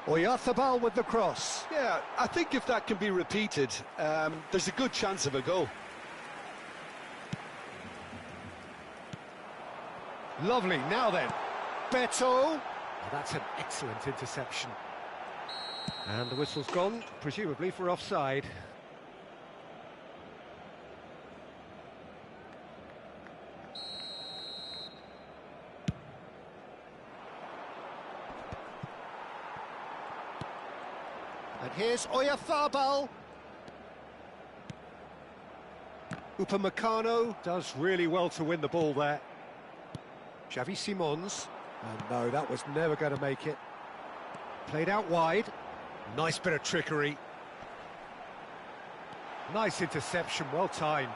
Oyarzabal with the cross. Yeah, I think if that can be repeated, there's a good chance of a goal. Lovely, now then. Beto. Oh, that's an excellent interception. And the whistle's gone, presumably for offside. And here's Oyarzabal. Upamecano does really well to win the ball there. Xavi Simons. And no, that was never going to make it. Played out wide. Nice bit of trickery. Nice interception, well timed.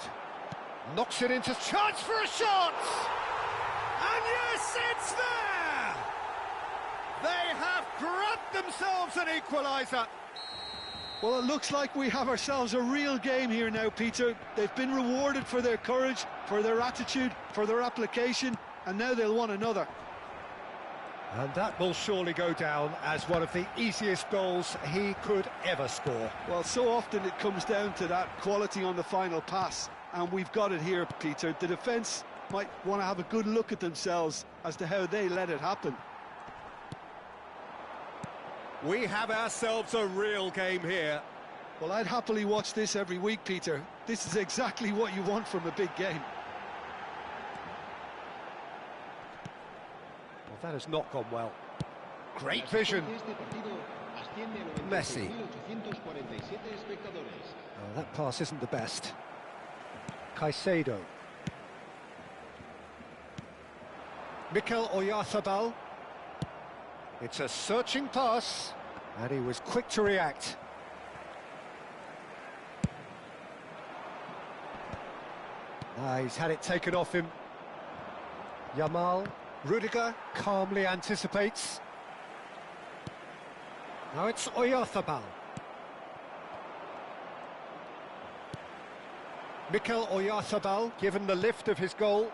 Knocks it into chance for a shot! And yes, it's there! They have grabbed themselves an equaliser. Well, it looks like we have ourselves a real game here now, Peter. They've been rewarded for their courage, for their attitude, for their application, and now they'll want another. And that will surely go down as one of the easiest goals he could ever score. Well, so often it comes down to that quality on the final pass, and we've got it here, Peter. The defence might want to have a good look at themselves as to how they let it happen. We have ourselves a real game here. Well, I'd happily watch this every week, Peter. This is exactly what you want from a big game. Well, that has not gone well. Great vision. Messi. Oh, that pass isn't the best. Caicedo. Mikel Oyarzabal. It's a searching pass, and he was quick to react. He's had it taken off him. Yamal. Rudiger calmly anticipates. Now it's Oyarzabal. Mikel Oyarzabal given the lift of his goal.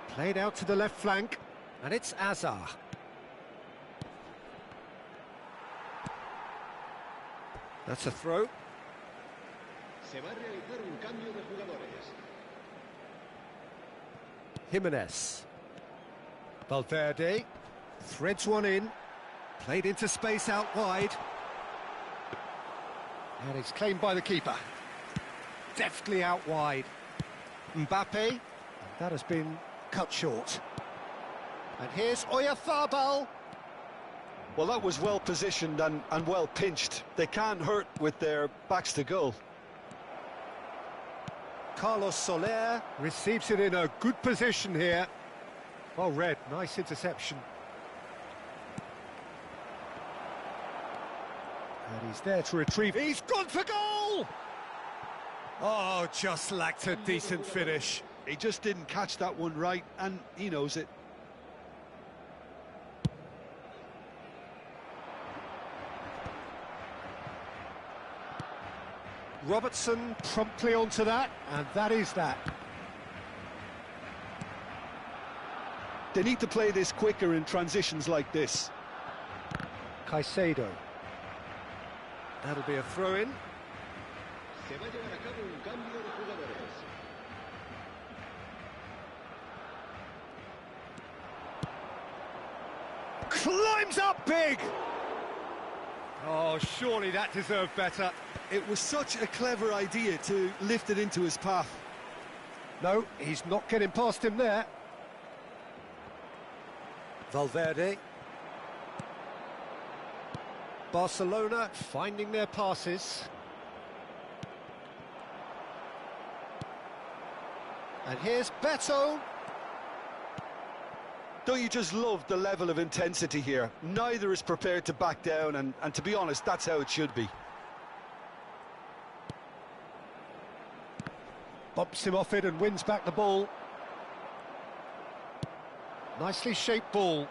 Played out to the left flank, and it's Azar. That's a throw. Jimenez. Valverde threads one in, played into space out wide, and it's claimed by the keeper. Deftly out wide. Mbappe, and that has been cut short. And here's Oyarzabal. Well, that was well positioned and well pinched. They can't hurt with their backs to goal. Carlos Soler receives it in a good position here. Well read, nice interception. And he's there to retrieve. He's gone for goal! Oh, just lacked a decent finish. He just didn't catch that one right, and he knows it. Robertson promptly onto that, and that is that. They need to play this quicker in transitions like this. Caicedo. That'll be a throw-in. Climbs up big! Oh, surely that deserved better. It was such a clever idea to lift it into his path. No, he's not getting past him there. Valverde. Barcelona finding their passes. And here's Beto. Don't you just love the level of intensity here? Neither is prepared to back down, and to be honest, that's how it should be. Bumps him off it and wins back the ball. Nicely shaped ball.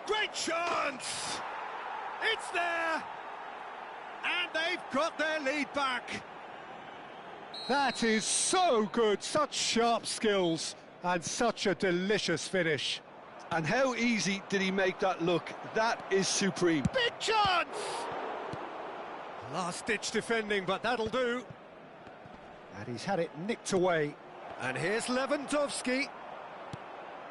Great chance! It's there! And they've got their lead back. That is so good, such sharp skills, and such a delicious finish. And how easy did he make that look? That is supreme. Big chance! Last-ditch defending, but that'll do. And he's had it nicked away. And here's Lewandowski.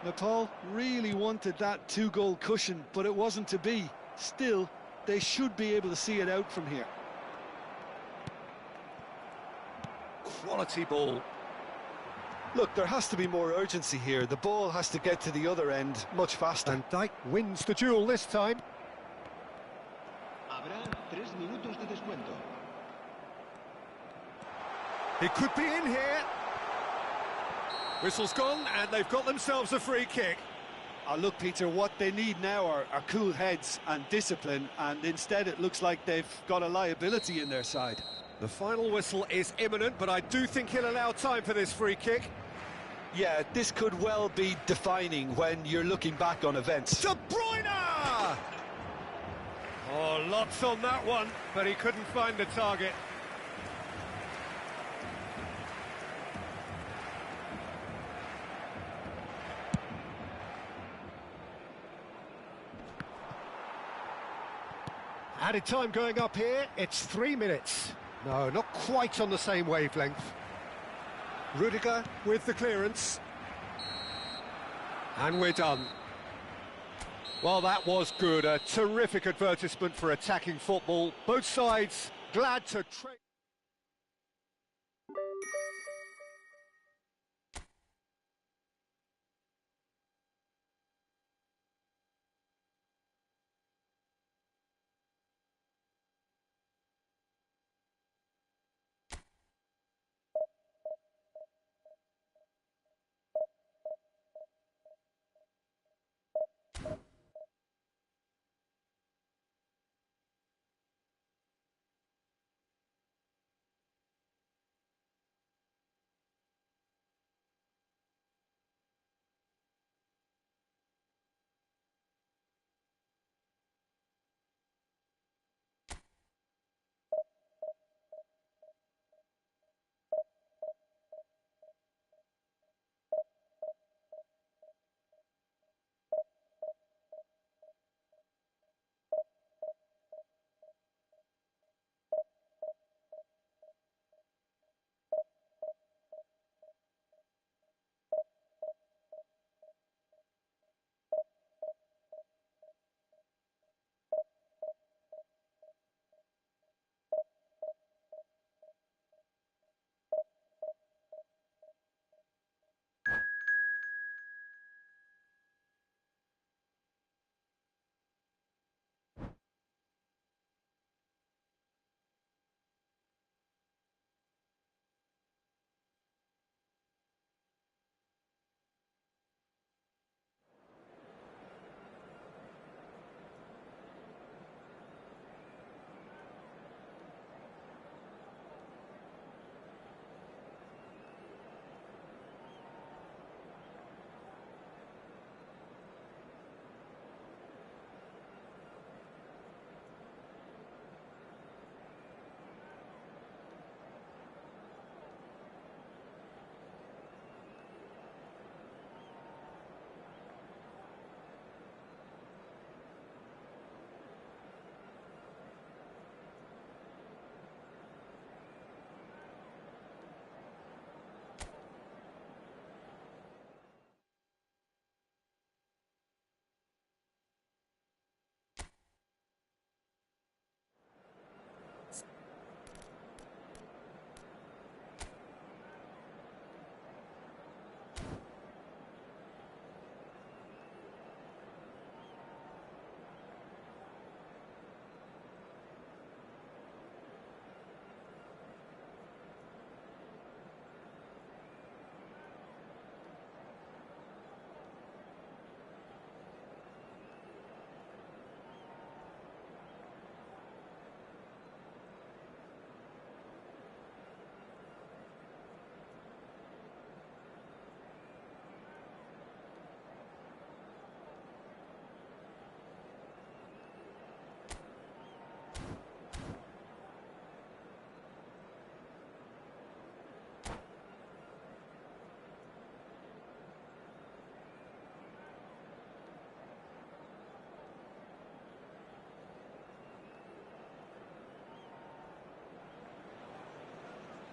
Nepal really wanted that two-goal cushion, but it wasn't to be. Still, they should be able to see it out from here. Quality ball. Look, there has to be more urgency here. The ball has to get to the other end much faster. And Dijk wins the duel this time. Habrá 3 minutos de descuento. It could be in here. Whistle's gone, and they've got themselves a free kick. Look, Peter, what they need now are cool heads and discipline, and instead it looks like they've got a liability in their side. The final whistle is imminent, but I do think he'll allow time for this free kick. Yeah, this could well be defining when you're looking back on events. De Bruyne! Oh, lots on that one, but he couldn't find the target. Added time going up here, it's 3 minutes. No, not quite on the same wavelength. Rudiger with the clearance. And we're done. Well, that was good. A terrific advertisement for attacking football. Both sides glad to trade.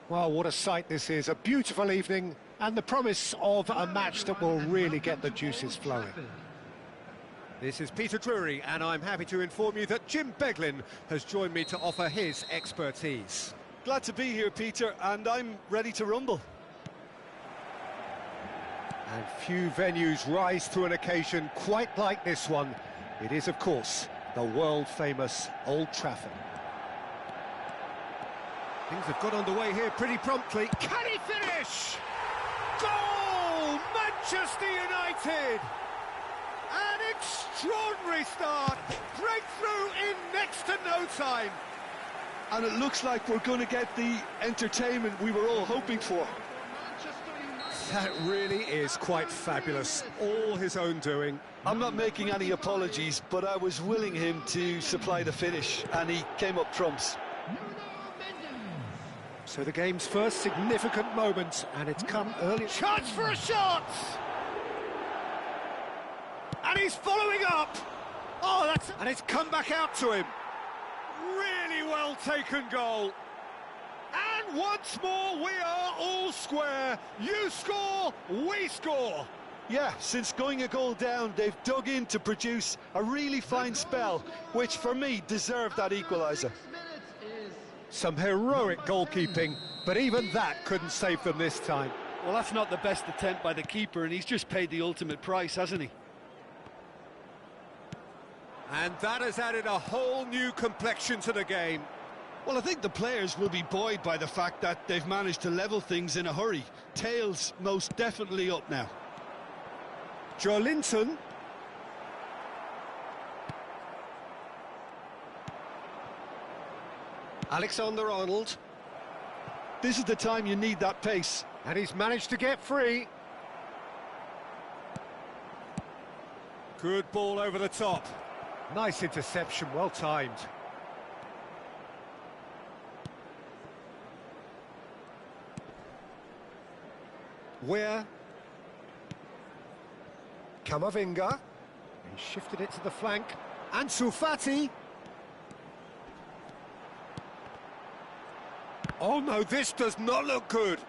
Well, what a sight this is. A beautiful evening and the promise of a match that will really get the juices flowing. This is Peter Drury, and I'm happy to inform you that Jim Beglin has joined me to offer his expertise. Glad to be here, Peter, and I'm ready to rumble. And few venues rise to an occasion quite like this one. It is, of course, the world-famous Old Trafford. Things have got underway here pretty promptly. Can he finish? Goal! Manchester United! An extraordinary start. Breakthrough in next to no time. And it looks like we're going to get the entertainment we were all hoping for. That really is quite fabulous. All his own doing. I'm not making any apologies, but I was willing him to supply the finish, and he came up trumps. So the game's first significant moment, and it's come early. Chance for a shot! And he's following up! Oh, that's... And it's come back out to him. Really well taken goal. And once more, we are all square. You score, we score. Yeah, since going a goal down, they've dug in to produce a really fine spell, which for me deserved that equaliser. Some heroic goalkeeping, but even that couldn't save them this time. Well, that's not the best attempt by the keeper, and he's just paid the ultimate price, hasn't he? And that has added a whole new complexion to the game. Well, I think the players will be buoyed by the fact that they've managed to level things in a hurry. Tails most definitely up now. Joe Linton. Alexander-Arnold. This is the time you need that pace. And he's managed to get free. Good ball over the top. Nice interception, well timed. Where? Camavinga. He shifted it to the flank. Ansu Fati. Oh no, this does not look good.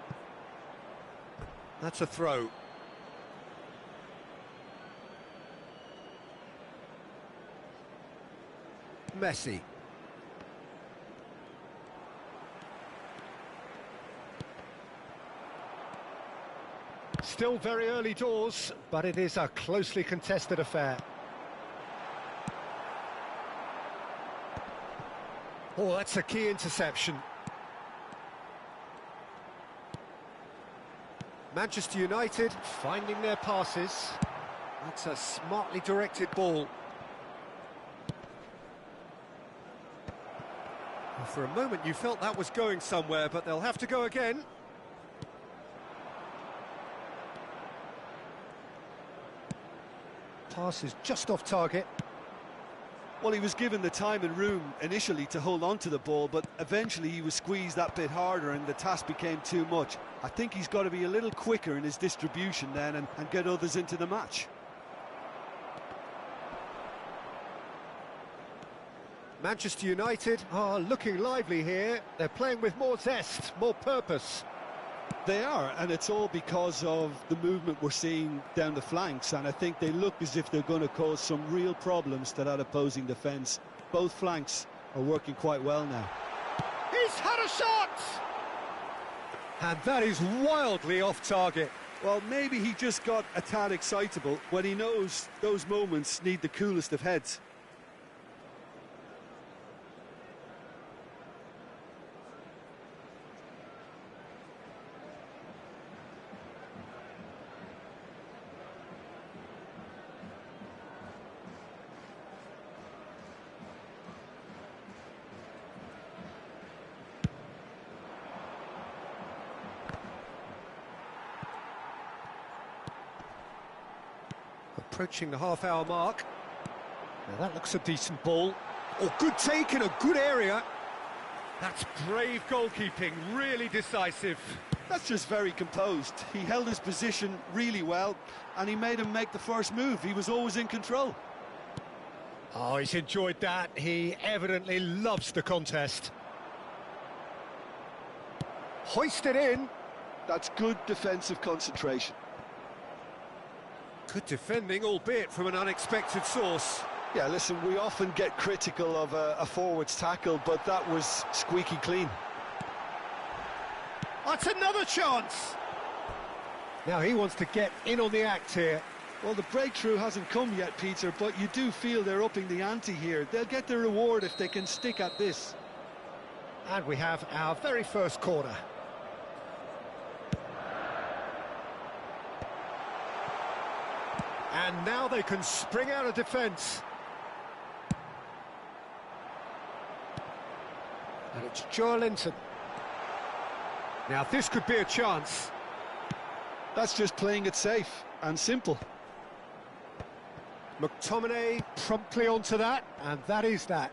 That's a throw. Messi. Still very early doors, but it is a closely contested affair. Oh, that's a key interception. Manchester United finding their passes. That's a smartly directed ball. Well, for a moment you felt that was going somewhere, but they'll have to go again. Pass is just off target. Well, he was given the time and room initially to hold on to the ball, but eventually he was squeezed that bit harder and the task became too much. I think he's got to be a little quicker in his distribution then and get others into the match. Manchester United are looking lively here. They're playing with more zest, more purpose. They are, and it's all because of the movement we're seeing down the flanks, and I think they look as if they're going to cause some real problems to that opposing defence. Both flanks are working quite well now. He's had a shot! And that is wildly off target. Well, maybe he just got a tad excitable when he knows those moments need the coolest of heads. Approaching the half-hour mark. Now that looks a decent ball. Oh, good take in a good area. That's brave goalkeeping, really decisive. That's just very composed. He held his position really well, and he made him make the first move. He was always in control. Oh, he's enjoyed that. He evidently loves the contest. hoisted in. That's good defensive concentration. Good defending, albeit from an unexpected source. Yeah, listen, we often get critical of a forward's tackle, but that was squeaky clean. That's another chance. Now he wants to get in on the act here. Well, the breakthrough hasn't come yet, Peter, but you do feel they're upping the ante here. They'll get their reward if they can stick at this. And we have our very first corner. And now they can spring out of defence. And it's Joelinton. Now this could be a chance. That's just playing it safe and simple. McTominay promptly onto that, and that is that.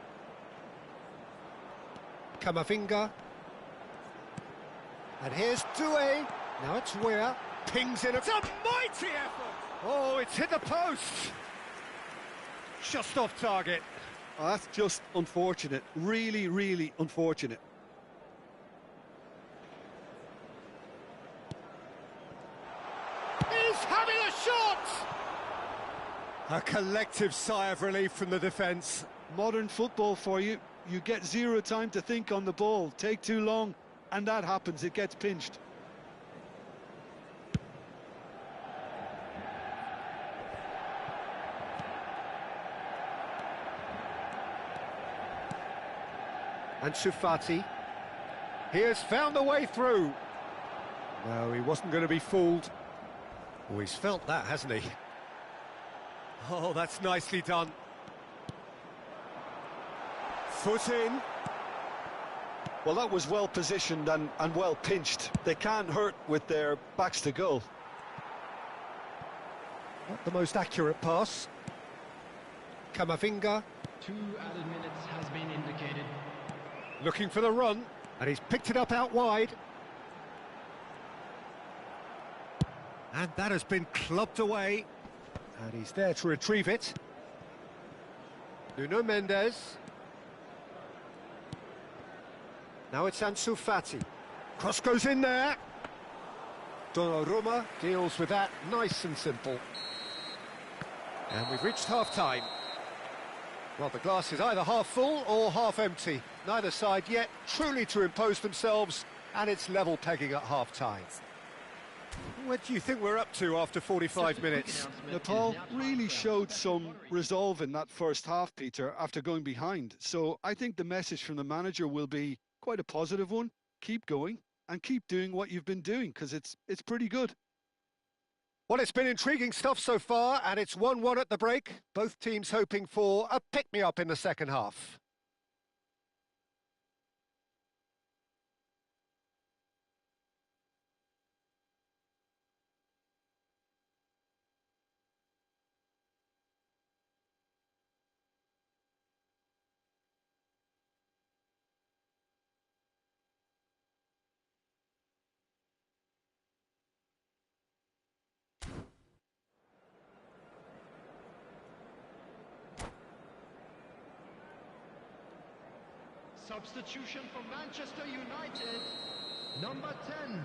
Camavinga. And here's Doué. Now it's Weir. Pings in. It's a mighty effort! Oh, it's hit the post! Just off target. Oh, that's just unfortunate. Really, really unfortunate. He's having a shot! A collective sigh of relief from the defence. Modern football for you. You get zero time to think on the ball. Take too long, and that happens. It gets pinched. And Fati. He has found the way through. No, he wasn't going to be fooled. Oh, he's felt that, hasn't he? Oh, that's nicely done. Foot in. Well, that was well positioned and well pinched. They can't hurt with their backs to goal. Not the most accurate pass. Camavinga. 2 added minutes has been indicated. Looking for the run, and he's picked it up out wide. And that has been clubbed away. And he's there to retrieve it. Nuno Mendes. Now it's Ansu Fati. Cross goes in there. Donnarumma deals with that nice and simple. And we've reached half-time. Well, the glass is either half full or half empty. Neither side yet truly to impose themselves, and it's level pegging at half-time. What do you think we're up to after 45 minutes? Nepal really showed some resolve in that first half, Peter, after going behind. So I think the message from the manager will be quite a positive one. Keep going and keep doing what you've been doing, because it's pretty good. Well, it's been intriguing stuff so far, and it's 1-1 at the break. Both teams hoping for a pick-me-up in the second half. Substitution for Manchester United. Number 10,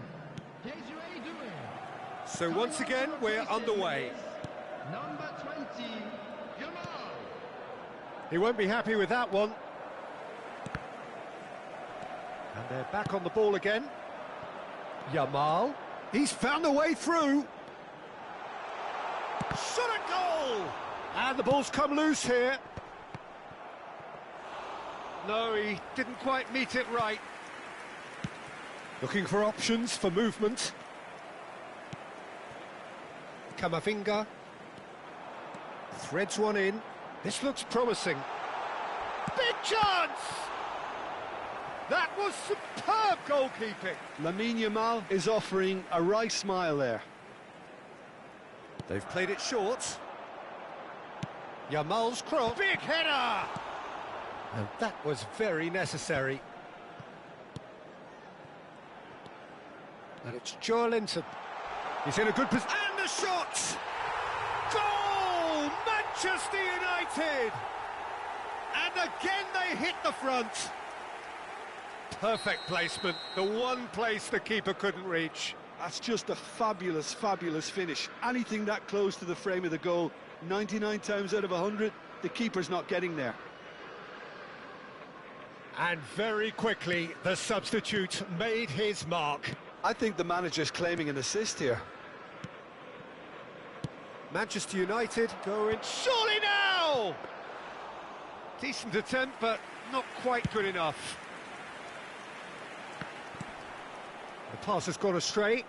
Desiree Doué. So once again, we're underway. Number 20, Yamal. He won't be happy with that one. And they're back on the ball again. Yamal. He's found a way through. Shot a goal! And the ball's come loose here. No, he didn't quite meet it right. Looking for options for movement. Camavinga. Threads one in. This looks promising. Big chance! That was superb goalkeeping. Lamine Yamal is offering a right smile there. They've played it short. Yamal's cross. Big header! And that was very necessary. And it's Joelinton. He's in a good position. And the shot! Goal! Manchester United! And again they hit the front. Perfect placement, the one place the keeper couldn't reach. That's just a fabulous, fabulous finish. Anything that close to the frame of the goal, 99 times out of 100, the keeper's not getting there. And very quickly, the substitute made his mark. I think the manager's claiming an assist here. Manchester United going, surely now! Decent attempt, but not quite good enough. The pass has gone astray.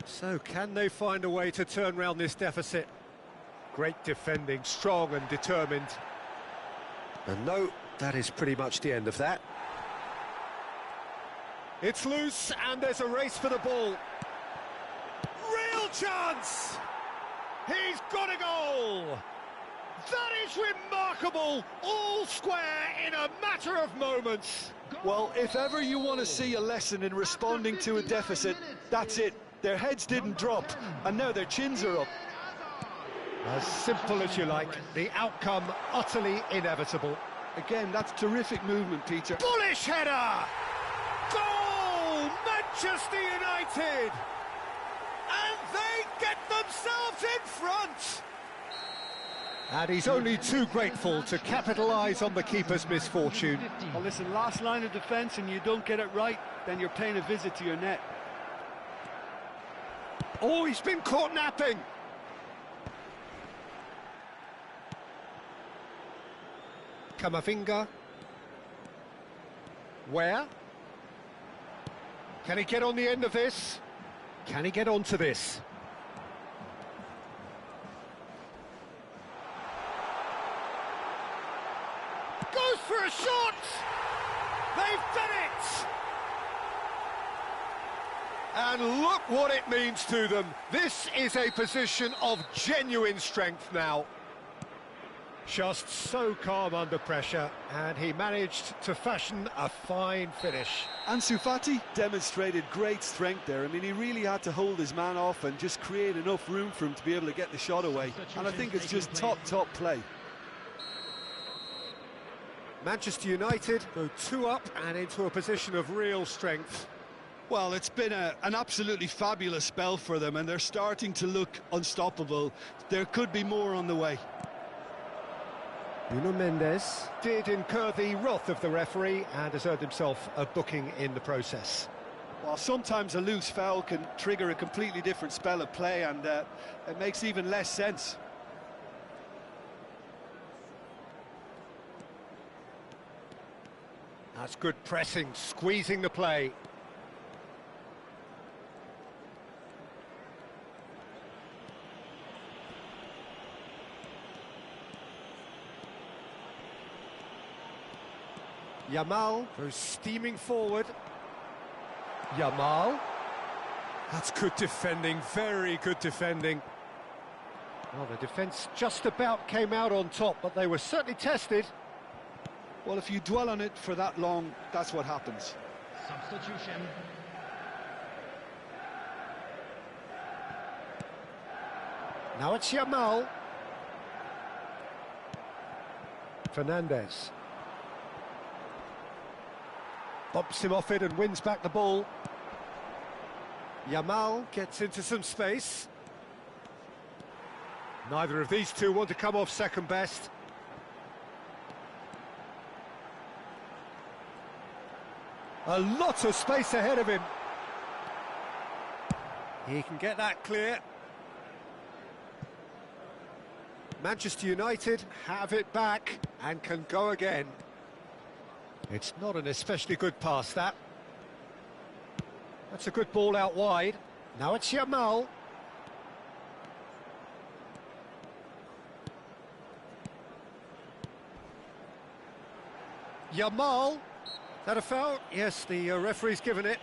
So can they find a way to turn round this deficit? Great defending, strong and determined. And no, that is pretty much the end of that. It's loose and there's a race for the ball. Real chance! He's got a goal! That is remarkable! All square in a matter of moments. Well, if ever you want to see a lesson in responding to a deficit, that's it. Their heads didn't drop, and now their chins are up. As simple as you like, the outcome utterly inevitable. Again, that's terrific movement, Peter. Bullish header! Goal! Manchester United! And they get themselves in front! And he's only too grateful to capitalise on the keeper's misfortune. Well, listen, last line of defence and you don't get it right, then you're paying a visit to your net. Oh, he's been caught napping! Camavinga. Where? Can he get on the end of this? Can he get onto this? Goes for a shot! They've done it! And look what it means to them. This is a position of genuine strength now. Just so calm under pressure, and he managed to fashion a fine finish. Ansu Fati demonstrated great strength there. I mean, he really had to hold his man off and just create enough room for him to be able to get the shot away. And I think it's just top play. Manchester United go 2 up and into a position of real strength. Well, it's been an absolutely fabulous spell for them, and they're starting to look unstoppable. There could be more on the way. Nuno Mendes did incur the wrath of the referee and has earned himself a booking in the process. Well, sometimes a loose foul can trigger a completely different spell of play, and it makes even less sense. That's good pressing, squeezing the play. Yamal goes steaming forward. Yamal. That's good defending, very good defending. Well, the defence just about came out on top, but they were certainly tested. Well, if you dwell on it for that long, that's what happens. Substitution. Now it's Yamal. Fernandez. Bumps him off it and wins back the ball. Yamal gets into some space. Neither of these two want to come off second best. A lot of space ahead of him. He can get that clear. Manchester United have it back and can go again. It's not an especially good pass, that. That's a good ball out wide. Now it's Yamal. Yamal. That a foul? Yes, the referee's given it.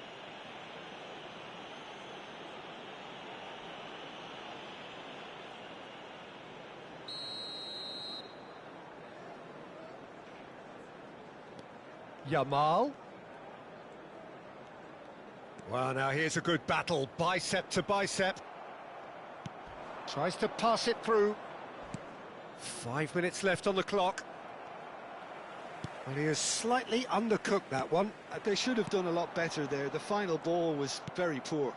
Yamal. Well, now here's a good battle, bicep to bicep. Tries to pass it through. 5 minutes left on the clock. Well, he has slightly undercooked that one. They should have done a lot better there. The final ball was very poor.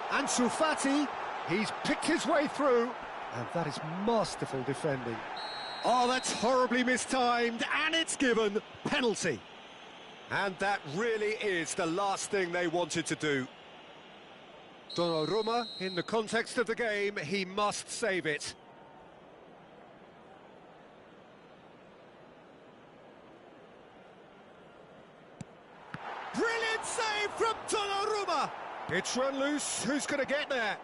Ansu Fati, he's picked his way through, and that is masterful defending. Oh, that's horribly mistimed, and it's given penalty. And that really is the last thing they wanted to do. Donnarumma, in the context of the game, he must save it. Brilliant save from Donnarumma! It's run loose, who's going to get there?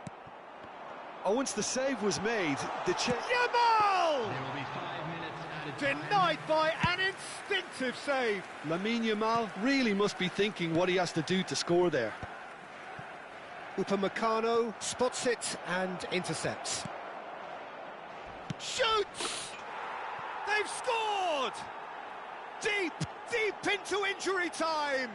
Oh, once the save was made, the Yamal! There will be 5 minutes added time. Denied by an instinctive save. Lamine Yamal really must be thinking what he has to do to score there. Upamecano spots it and intercepts. Shoots! They've scored! Deep into injury time!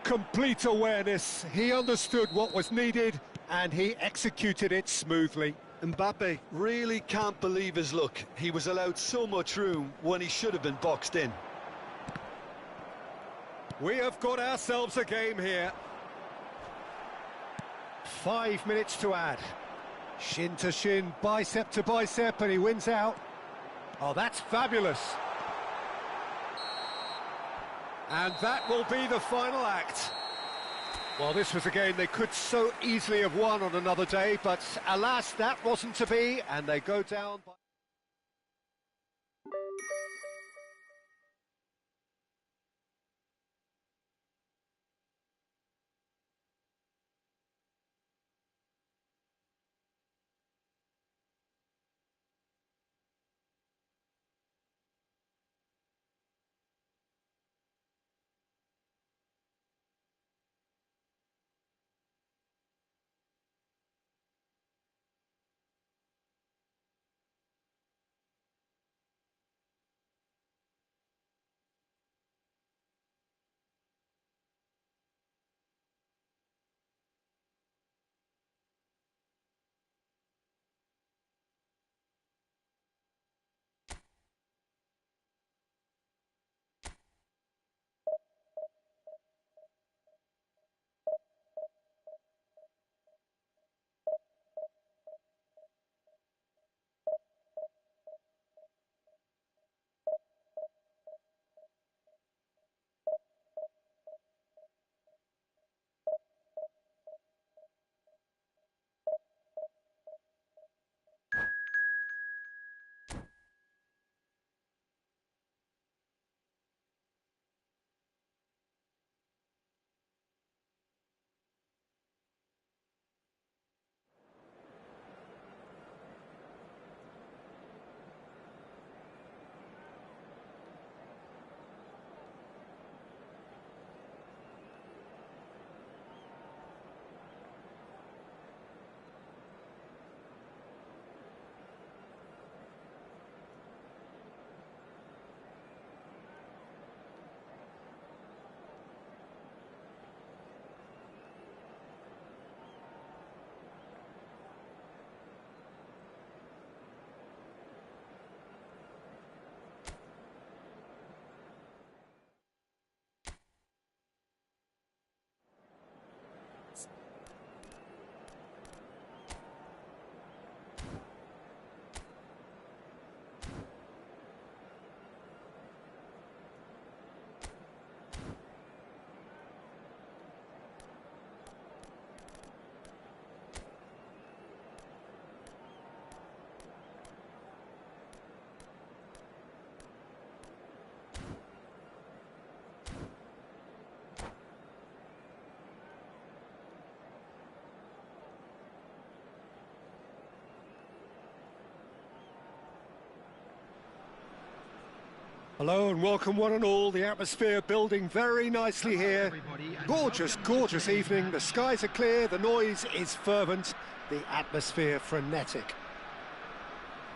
Complete awareness. He understood what was needed and he executed it smoothly. Mbappe really can't believe his luck. He was allowed so much room when he should have been boxed in. We have got ourselves a game here. 5 minutes to add. Shin to shin, bicep to bicep, and he wins out. Oh, that's fabulous. And that will be the final act. Well, this was a game they could so easily have won on another day, but alas, that wasn't to be, and they go down by... Hello and welcome one and all. The atmosphere building very nicely here. Gorgeous, gorgeous evening. The skies are clear, the noise is fervent, the atmosphere frenetic.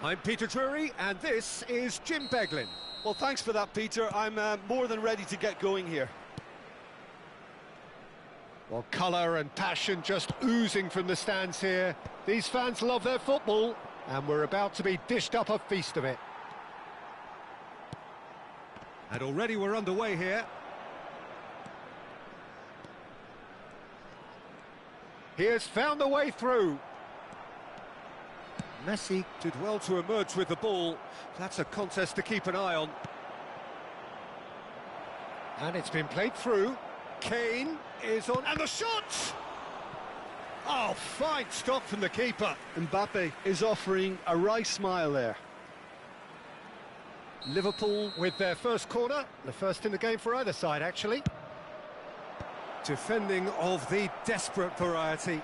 I'm Peter Drury and this is Jim Beglin. Well, thanks for that, Peter. I'm more than ready to get going here. Well, colour and passion just oozing from the stands here. These fans love their football and we're about to be dished up a feast of it. And already we're underway here. He has found a way through. Messi did well to emerge with the ball. That's a contest to keep an eye on. And it's been played through. Kane is on, and the shot! Oh, fine stop from the keeper. Mbappe is offering a right smile there. Liverpool with their first corner, the first in the game for either side, actually. Defending of the desperate variety.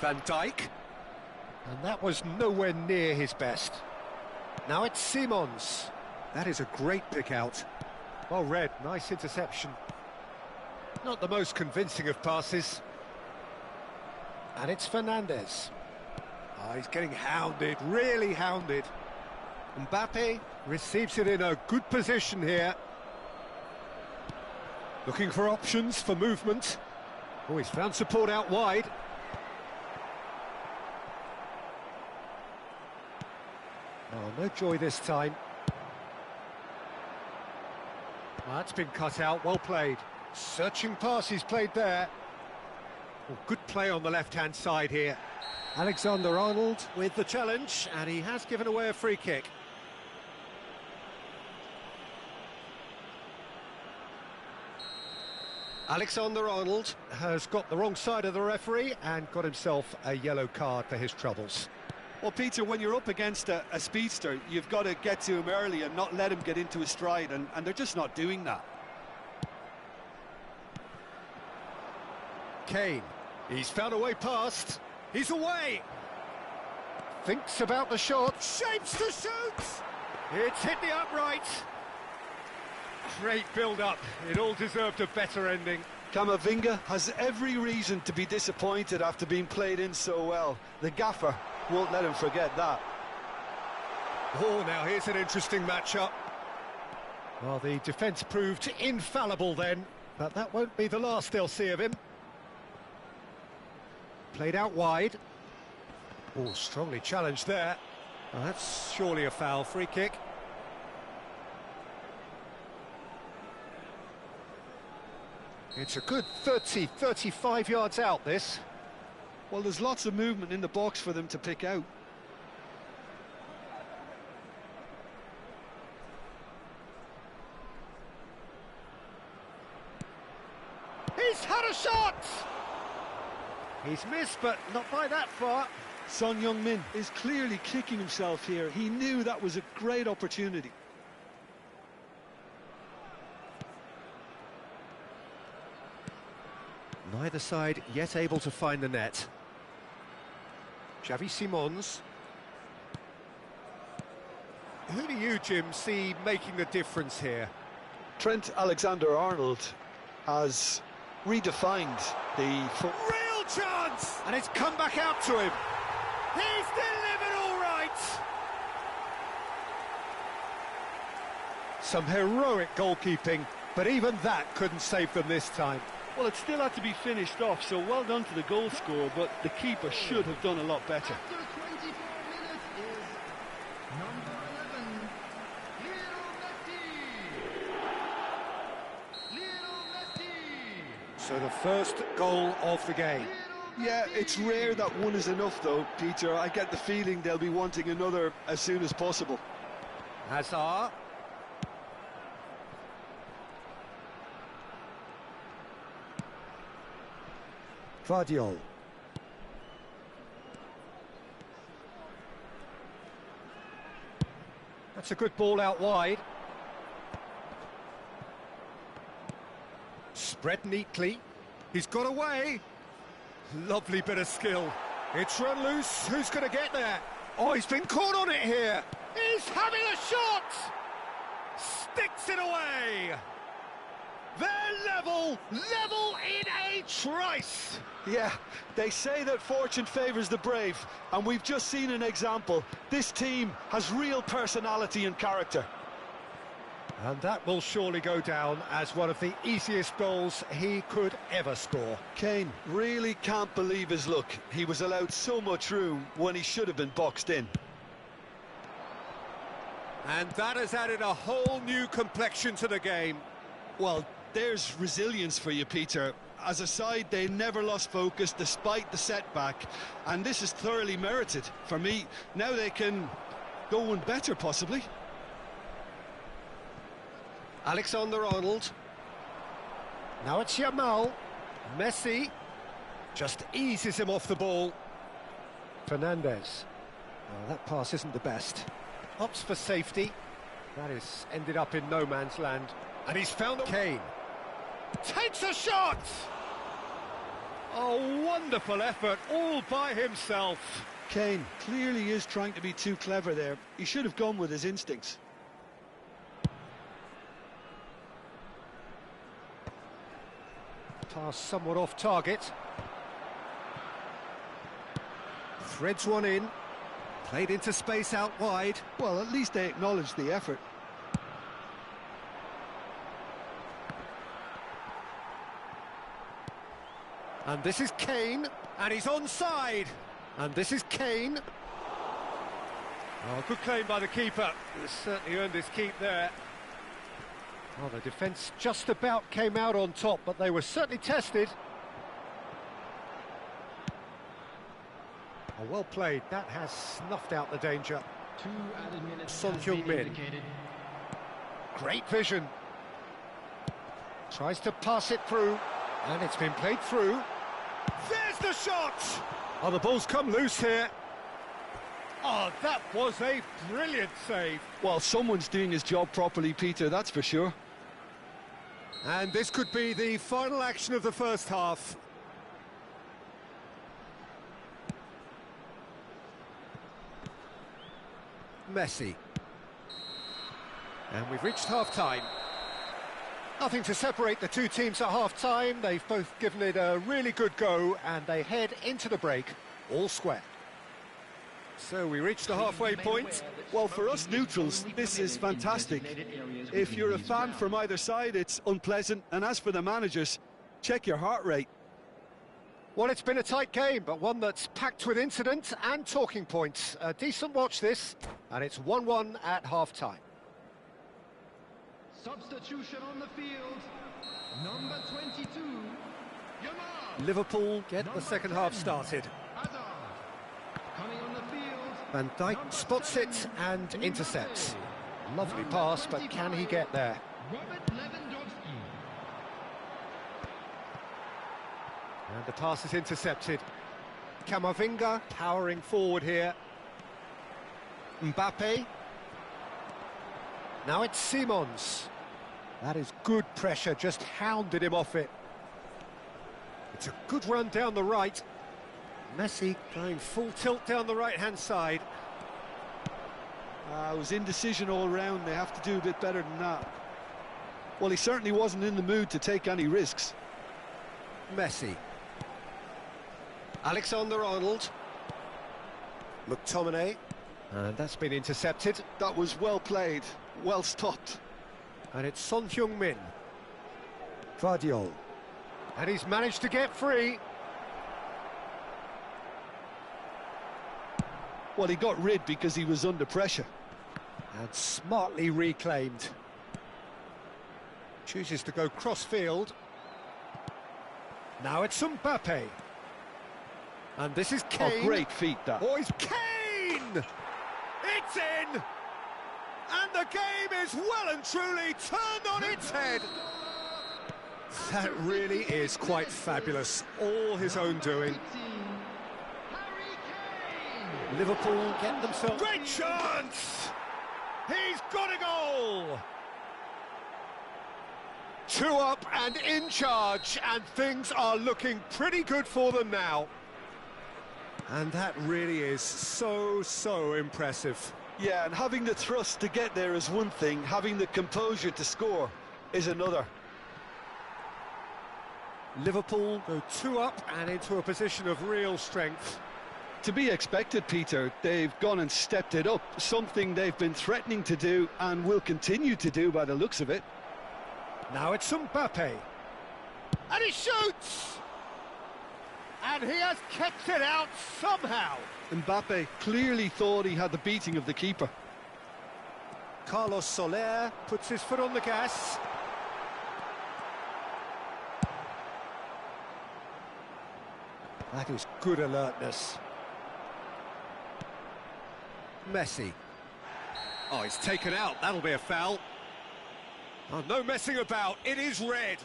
Van Dijk. And that was nowhere near his best. Now it's Simons. That is a great pick out. Well read, nice interception. Not the most convincing of passes. And it's Fernandes. Oh, he's getting hounded, really hounded. Mbappe receives it in a good position here. Looking for options for movement. Oh, he's found support out wide. Oh, no joy this time. Well, that's been cut out, well played. Searching pass he's played there. Oh, good play on the left-hand side here. Alexander-Arnold with the challenge, and he has given away a free kick. Alexander-Arnold has got the wrong side of the referee and got himself a yellow card for his troubles. Well, Peter, when you're up against a speedster, you've got to get to him early and not let him get into his stride, and they're just not doing that. Kane, he's found a way past. He's away. Thinks about the shot. Shapes to shoot. It's hit the upright. Great build-up. It all deserved a better ending. Camavinga has every reason to be disappointed after being played in so well. The gaffer won't let him forget that. Oh, now here's an interesting matchup. Well, the defence proved infallible then, but that won't be the last they'll see of him. Played out wide. Oh, strongly challenged there. Well, that's surely a foul. Free kick. It's a good 30, 35 yards out, this. Well, there's lots of movement in the box for them to pick out. He's had a shot! He's missed, but not by that far. Son Heung-min is clearly kicking himself here. He knew that was a great opportunity. Neither side yet able to find the net. Xavi Simons. Who do you, Jim, see making the difference here? Trent Alexander-Arnold has redefined the... Real chance! And it's come back out to him. He's delivered all right! Some heroic goalkeeping, but even that couldn't save them this time. Well, it still had to be finished off, so well done to the goal scorer, but the keeper should have done a lot better. After 24 minutes is number 11, Lionel Messi. So the first goal of the game. Yeah, it's rare that one is enough, though, Peter. I get the feeling they'll be wanting another as soon as possible. Hazard. Vardiol. That's a good ball out wide. Spread neatly. He's got away. Lovely bit of skill. It's run loose. Who's going to get there? Oh, he's been caught on it here. He's having a shot. Sticks it away. They're level in a trice. Yeah, they say that fortune favours the brave, and we've just seen an example. This team has real personality and character. And that will surely go down as one of the easiest goals he could ever score. Kane really can't believe his luck. He was allowed so much room when he should have been boxed in. And that has added a whole new complexion to the game. Well, there's resilience for you, Peter. As a side, they never lost focus despite the setback, and this is thoroughly merited. For me, now they can go one better, possibly. Alexander-Arnold. Now it's Yamal. Messi just eases him off the ball. Fernandez. Well, that pass isn't the best. Opts for safety. That is ended up in no man's land. And he's found Kane. Takes a shot! A wonderful effort, all by himself. Kane clearly is trying to be too clever there. He should have gone with his instincts. Pass somewhat off target. Threads one in. Played into space out wide. Well, at least they acknowledged the effort. And this is Kane, and he's onside. And this is Kane. Oh, good claim by the keeper. He's certainly earned his keep there. Well, the defence just about came out on top, but they were certainly tested. Oh, well played. That has snuffed out the danger. 2 added minutes Son has been Heung-min. indicated. Great vision. Tries to pass it through, and it's been played through. There's the shot! Oh, the ball's come loose here. Oh, that was a brilliant save. Well, someone's doing his job properly, Peter, that's for sure. And this could be the final action of the first half. Messi. And we've reached half-time. Nothing to separate the two teams at half-time. They've both given it a really good go, and they head into the break all square. So we reach the halfway point. Well, for us neutrals, this is fantastic. If you're a fan from either side, it's unpleasant. And as for the managers, check your heart rate. Well, it's been a tight game, but one that's packed with incident and talking points. A decent watch this, and it's 1-1 at half-time. Substitution on the field. Number 22, Yamal. Liverpool get the second half started. Hazard. Coming on the field. Van Dijk spots it and intercepts. Lovely pass, but can he get there? Robert Lewandowski. And the pass is intercepted. Camavinga powering forward here. Mbappe. Now it's Simons. That is good pressure, just hounded him off it. It's a good run down the right. Messi going full tilt down the right-hand side. It was indecision all round. They have to do a bit better than that. Well, he certainly wasn't in the mood to take any risks. Messi. Alexander-Arnold. McTominay. And that's been intercepted. That was well played, well stopped. And it's Son Heung-min. Guardiola. And he's managed to get free. Well, he got rid because he was under pressure. And smartly reclaimed. Chooses to go cross-field. Now it's Mbappe. And this is Kane. Oh, great feat, that. Oh, it's Kane! It's in! And the game is well and truly turned on its head. That really is quite fabulous. All his own doing. Liverpool get themselves... Great chance! He's got a goal! 2 up and in charge, and things are looking pretty good for them now. And that really is so impressive. Yeah, and having the thrust to get there is one thing, having the composure to score is another. Liverpool go 2 up and into a position of real strength. To be expected, Peter. They've gone and stepped it up, something they've been threatening to do and will continue to do by the looks of it. Now it's Mbappe. And he shoots! And he has kept it out somehow. Mbappe clearly thought he had the beating of the keeper. Carlos Soler puts his foot on the gas. That is good alertness. Messi. Oh, he's taken out. That'll be a foul. Oh, no messing about. It is red.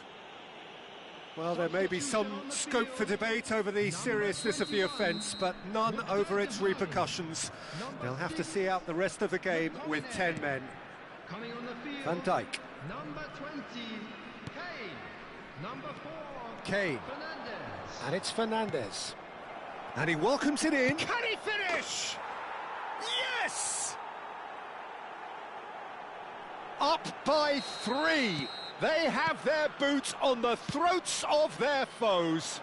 Well, there may be some scope for debate over the seriousness of the offence, but none over its repercussions. They'll have to see out the rest of the game with 10 men. Van Dijk. Number 20, Kane. Number 4, Kane. Fernandes. And it's Fernandes. And he welcomes it in. Can he finish? Yes! Up by 3. They have their boots on the throats of their foes.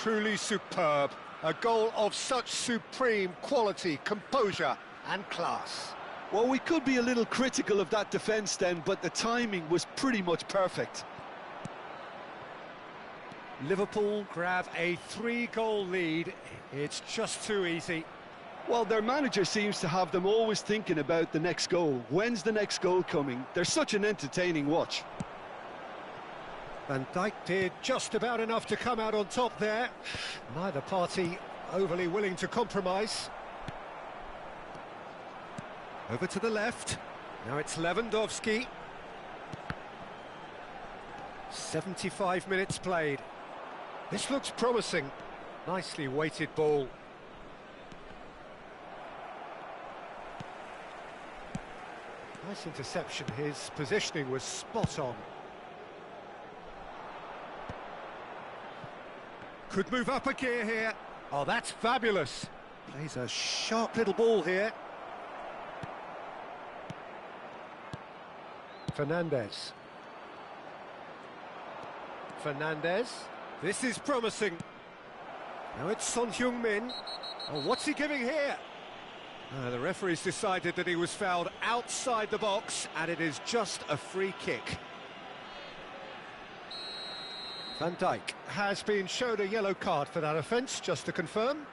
Truly superb. A goal of such supreme quality, composure and class. Well, we could be a little critical of that defence then, but the timing was pretty much perfect. Liverpool grab a 3-goal lead. It's just too easy. Well, their manager seems to have them always thinking about the next goal. When's the next goal coming? They're such an entertaining watch. Van Dijk did just about enough to come out on top there. Neither party overly willing to compromise. Over to the left. Now it's Lewandowski. 75 minutes played. This looks promising. Nicely weighted ball. Nice interception. His positioning was spot on. Could move up a gear here. Oh, that's fabulous. Plays a sharp little ball here. Fernandes. Fernandes. This is promising. Now it's Son Heung-min. Oh, what's he giving here? The referee's decided that he was fouled outside the box, and it is just a free kick. Van Dijk has been shown a yellow card for that offence, just to confirm.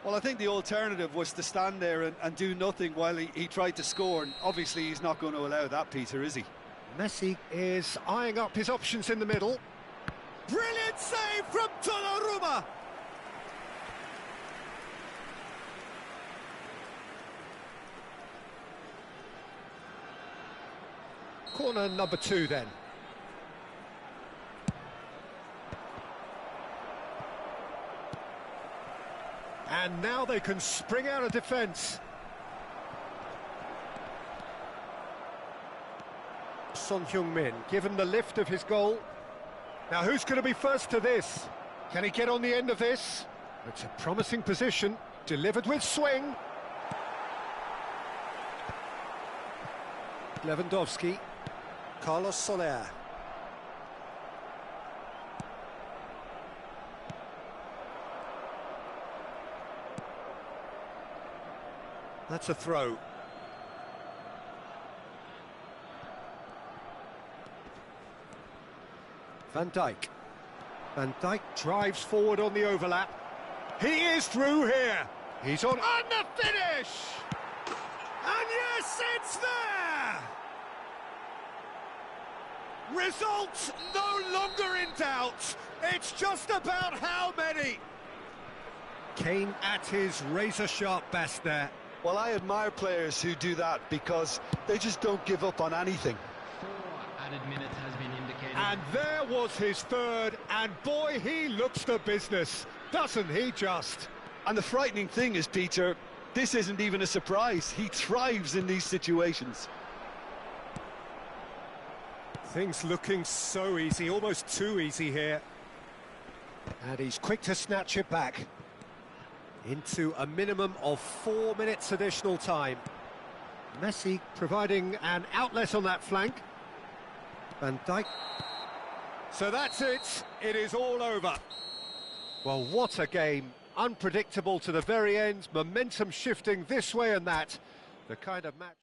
Well, I think the alternative was to stand there and do nothing while he tried to score, and obviously he's not going to allow that, Peter, is he? Messi is eyeing up his options in the middle. Brilliant save from Donnarumma! Corner number 2 then. And now they can spring out of defence. Son Heung-min given the lift of his goal. Now who's going to be first to this? Can he get on the end of this? It's a promising position, delivered with swing. Lewandowski. Carlos Soler. That's a throw. Van Dijk. Van Dijk drives forward on the overlap. He is through here. He's on the finish! And yes, it's there! Results no longer in doubt. It's just about how many. Kane at his razor-sharp best there. Well, I admire players who do that because they just don't give up on anything. 4 added minutes has been indicated. And there was his third, and boy, he looks the business, doesn't he just? And the frightening thing is, Peter, this isn't even a surprise. He thrives in these situations. Things looking so easy, almost too easy here. And he's quick to snatch it back. Into a minimum of 4 minutes additional time. Messi providing an outlet on that flank. Van Dijk. So that's it. It is all over. Well, what a game. Unpredictable to the very end. Momentum shifting this way and that. The kind of match...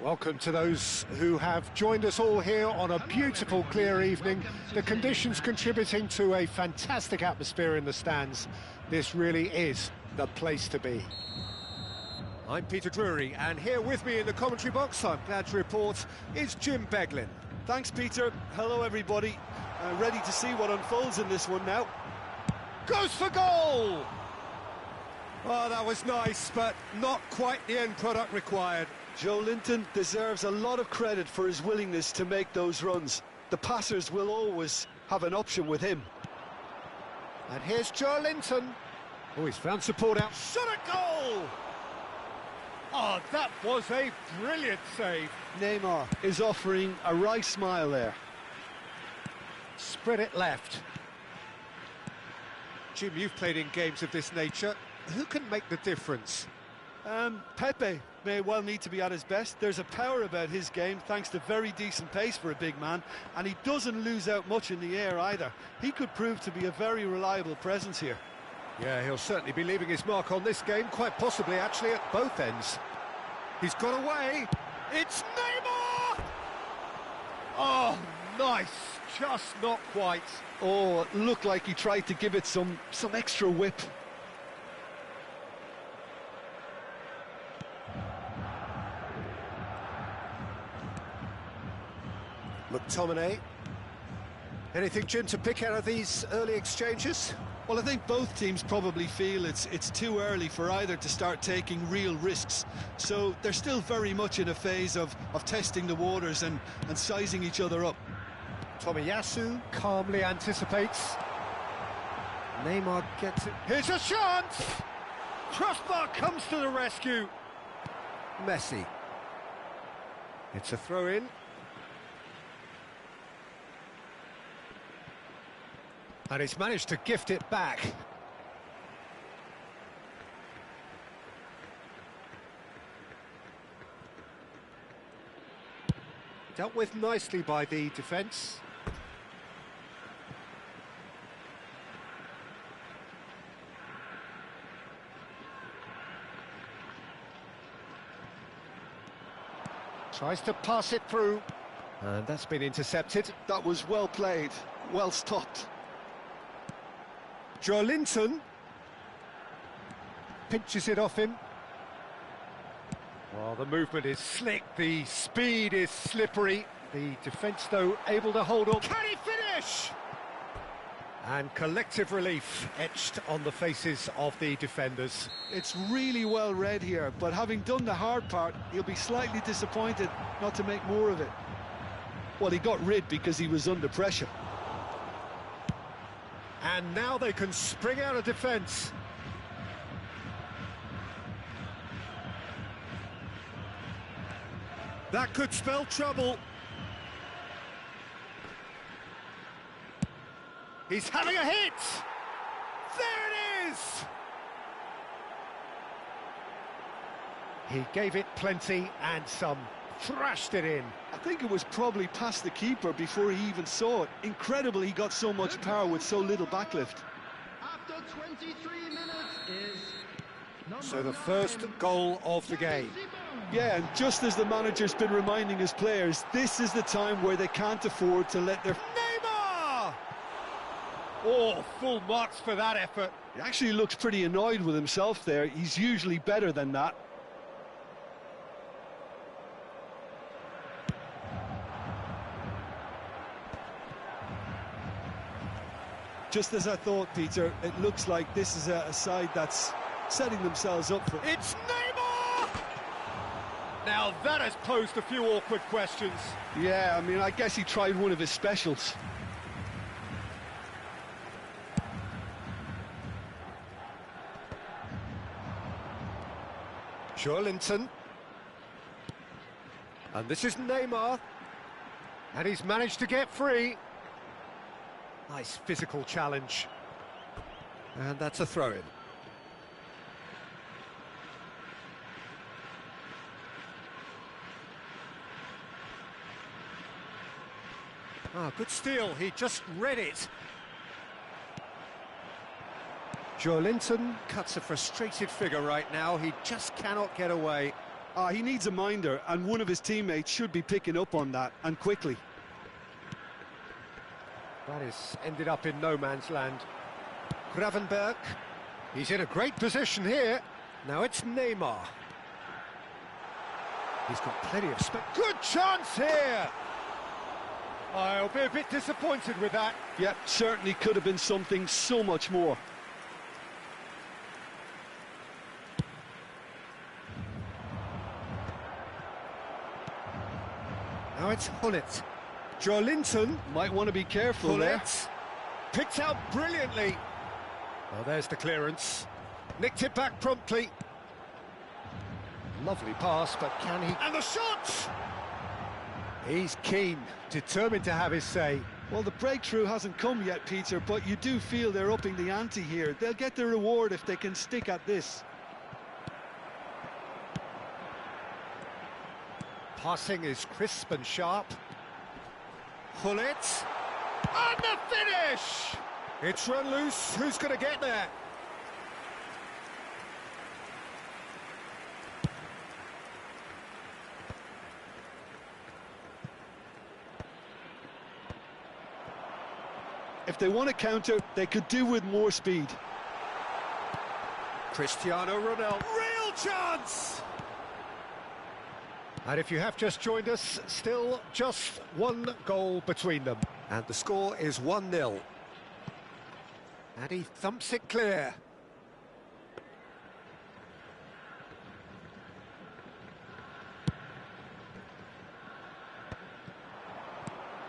Welcome to those who have joined us all here on a beautiful, clear evening. The conditions contributing to a fantastic atmosphere in the stands. This really is the place to be. I'm Peter Drury, and here with me in the commentary box, I'm glad to report, is Jim Beglin. Thanks, Peter. Hello, everybody. Ready to see what unfolds in this one now. Goes for goal! Oh, that was nice, but not quite the end product required. Joe Linton deserves a lot of credit for his willingness to make those runs. The passers will always have an option with him. And here's Joe Linton. Oh, he's found support out. Shot a goal! Oh, that was a brilliant save. Neymar is offering a wry smile there. Spread it left. Jim, you've played in games of this nature. Who can make the difference? Pepe may well need to be at his best. There's a power about his game thanks to very decent pace for a big man, and he doesn't lose out much in the air either. He could prove to be a very reliable presence here. Yeah, he'll certainly be leaving his mark on this game, quite possibly actually at both ends. He's got away. It's Neymar! Oh, nice. Just not quite. Oh, it looked like he tried to give it some extra whip. McTominay. Anything, Jim, to pick out of these early exchanges? Well, I think both teams probably feel it's too early for either to start taking real risks. So they're still very much in a phase of testing the waters and sizing each other up. Tomiyasu calmly anticipates. Neymar gets it. Here's a chance! Crossbar comes to the rescue. Messi. It's a throw-in. And he's managed to gift it back. Dealt with nicely by the defence. Tries to pass it through. And that's been intercepted. That was well played, well stopped. Joelinton pinches it off him. Well, the movement is slick, the speed is slippery. The defence, though, able to hold on. Can he finish? And collective relief etched on the faces of the defenders. It's really well read here, but having done the hard part, he'll be slightly disappointed not to make more of it. Well, he got rid because he was under pressure. And now they can spring out of defence. That could spell trouble. He's having a hit! There it is! He gave it plenty and some. Thrashed it in. I think it was probably past the keeper before he even saw it. Incredible he got so much power with so little backlift. After 23 minutes is... So the first goal of the game. Yeah, and just as the manager's been reminding his players, this is the time where they can't afford to let their... Neymar! Oh, full marks for that effort. He actually looks pretty annoyed with himself there. He's usually better than that. Just as I thought, Peter, it looks like this is a side that's setting themselves up for it. It's Neymar! Now that has posed a few awkward questions. Yeah, I mean, I guess he tried one of his specials. Joelinton. And this is Neymar. And he's managed to get free. Nice physical challenge. And that's a throw-in. Ah, good steal. He just read it. Joelinton cuts a frustrated figure right now. He just cannot get away. He needs a minder, and one of his teammates should be picking up on that, and quickly. That is ended up in no man's land. Gravenberg. He's in a great position here. Now it's Neymar. He's got plenty of space. Good chance here! I'll be a bit disappointed with that. Yep, certainly could have been something so much more. Now it's Hullet. Joelinton. Might want to be careful there. Hullet. Picked out brilliantly. Well, there's the clearance. Nicked it back promptly. Lovely pass, but can he... And the shot! He's keen, determined to have his say. Well, the breakthrough hasn't come yet, Peter, but you do feel they're upping the ante here. They'll get their reward if they can stick at this. Passing is crisp and sharp. Hullet. And the finish! It's run loose. Who's going to get there? If they want to counter, they could do with more speed. Cristiano Ronaldo. Real chance! And if you have just joined us, still just one goal between them. And the score is 1-0. And he thumps it clear.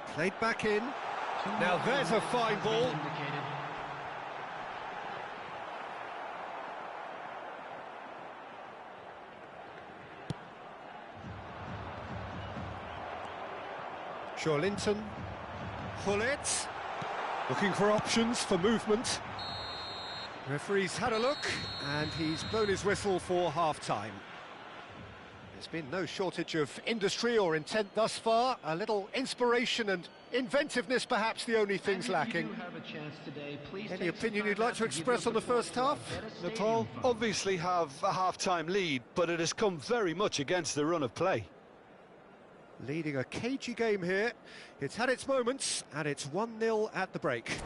Played back in. Now there's a fine ball. Joelinton. Hullet. Looking for options for movement. Referee's had a look, and he's blown his whistle for half-time. There's been no shortage of industry or intent thus far. A little inspiration and inventiveness, perhaps the only things lacking. Any opinion you'd like to express on the first half? Nepal obviously have a half-time lead, but it has come very much against the run of play. Leading a cagey game here. It's had its moments, and it's 1-0 at the break.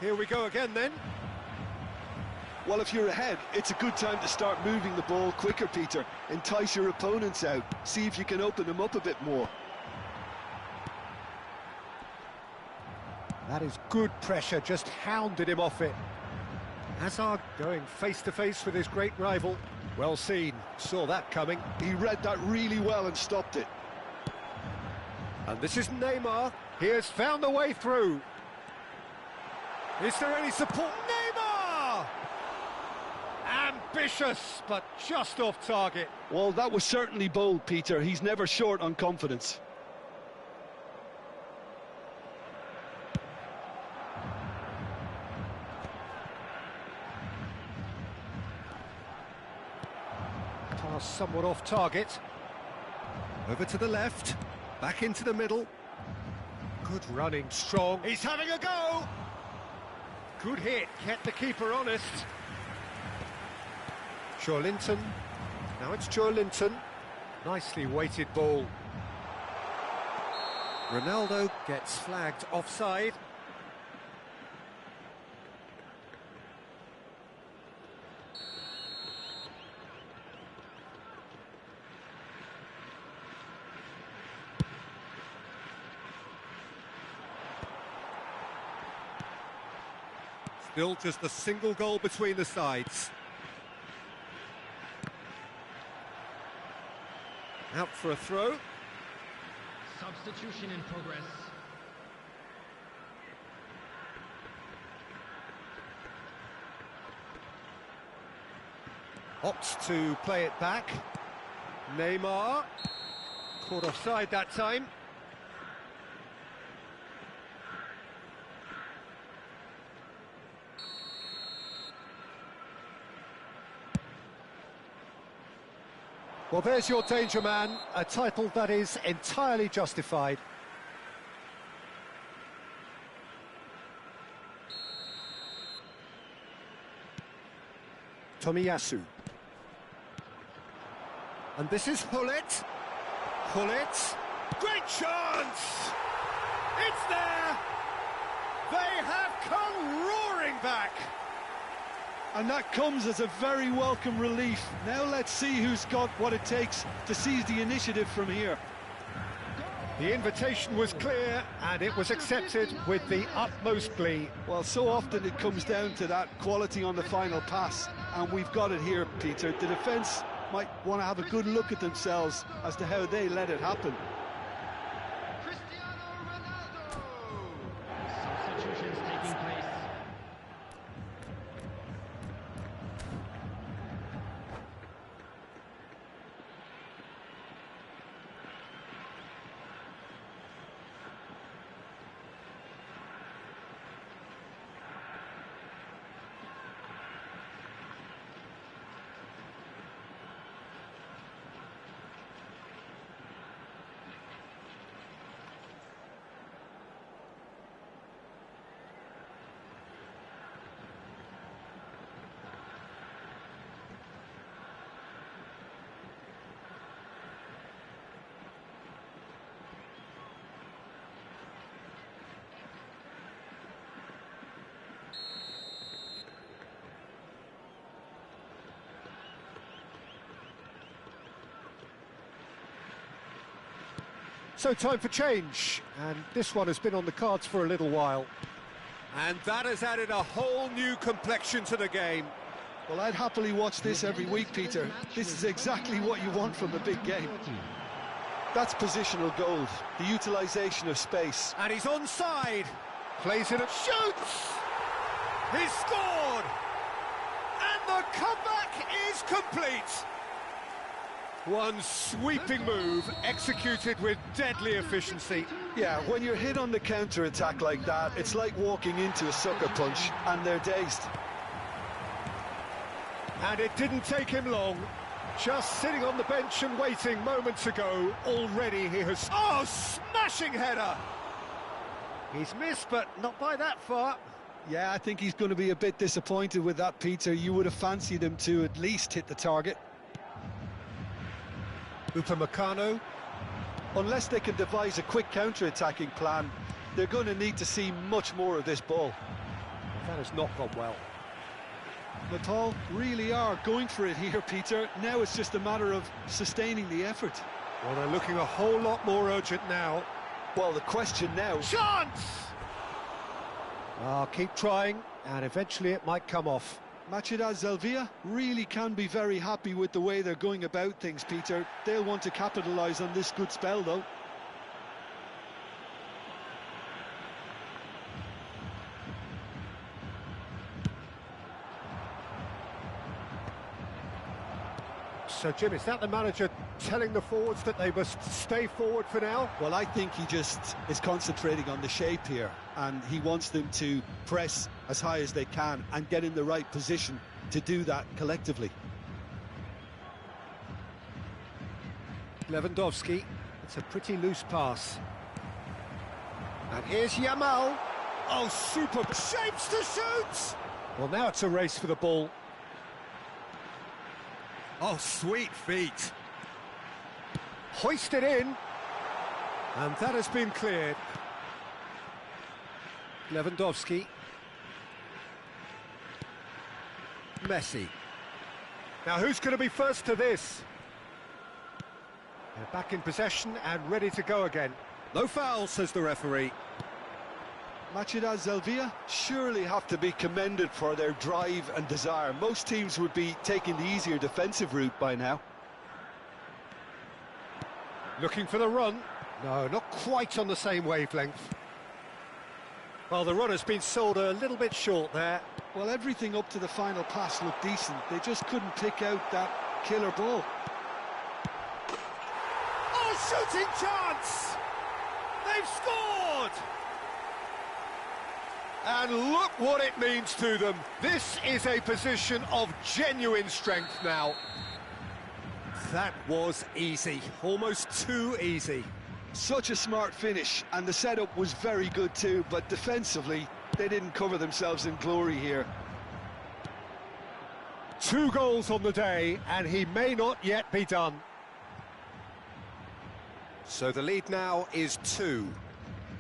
Here we go again then. Well, if you're ahead, it's a good time to start moving the ball quicker, Peter. Entice your opponents out. See if you can open them up a bit more. That is good pressure, just hounded him off it. Hazard going face-to-face with his great rival. Well seen, saw that coming. He read that really well and stopped it. And this is Neymar. He has found a way through. Is there any support? Neymar! Ambitious, but just off target. Well, that was certainly bold, Peter. He's never short on confidence. Pass somewhat off target. Over to the left, back into the middle. Good running, strong. He's having a go! Good hit, kept the keeper honest. Linton. Now it's Linton. Nicely weighted ball. Ronaldo gets flagged offside. Still just a single goal between the sides. Out for a throw. Substitution in progress. Opts to play it back. Neymar. Caught offside that time. Well, there's your danger man, a title that is entirely justified. Tomiyasu. And this is Hullet. Hullet. Great chance! It's there! They have come roaring back! And that comes as a very welcome relief. Now let's see who's got what it takes to seize the initiative from here. The invitation was clear, and it was accepted with the utmost glee. Well, so often it comes down to that quality on the final pass, and we've got it here, Peter. The defence might want to have a good look at themselves as to how they let it happen. Substitutions taking place. So time for change, and this one has been on the cards for a little while. And that has added a whole new complexion to the game. Well, I'd happily watch this every week, Peter. This is exactly what you want from a big game. That's positional gold, the utilisation of space. And he's onside. Plays it and shoots! He's scored! And the comeback is complete! One sweeping move, executed with deadly efficiency. Yeah, when you're hit on the counter-attack like that, it's like walking into a sucker punch, and they're dazed. And it didn't take him long. Just sitting on the bench and waiting moments ago, already he has... Oh, smashing header! He's missed, but not by that far. Yeah, I think he's going to be a bit disappointed with that, Peter. You would have fancied him to at least hit the target. Upamecano. Unless they can devise a quick counter-attacking plan, they're going to need to see much more of this ball. That has not gone well. Nepal really are going for it here, Peter. Now it's just a matter of sustaining the effort. Well, they're looking a whole lot more urgent now. Well, the question now... Chance! Keep trying, and eventually it might come off. MATCH-83 really can be very happy with the way they're going about things, Peter. They'll want to capitalise on this good spell, though. So, Jim, is that the manager telling the forwards that they must stay forward for now? Well, I think he just is concentrating on the shape here, and he wants them to press as high as they can and get in the right position to do that collectively. Lewandowski, it's a pretty loose pass. And here's Yamal. Oh, super shapes to shoot! Well, now it's a race for the ball. Oh, sweet feet. Hoisted in. And that has been cleared. Lewandowski. Messi. Now, who's going to be first to this? They're back in possession and ready to go again. No foul, says the referee. MATCH-83 surely have to be commended for their drive and desire. Most teams would be taking the easier defensive route by now. Looking for the run. No, not quite on the same wavelength. Well, the run has been sold a little bit short there. Well, everything up to the final pass looked decent. They just couldn't pick out that killer ball. Oh, shooting chance! They've scored! And look what it means to them. This is a position of genuine strength now. That was easy, almost too easy. Such a smart finish, and the setup was very good too, but defensively, they didn't cover themselves in glory here. 2 goals on the day, and he may not yet be done. So the lead now is 2.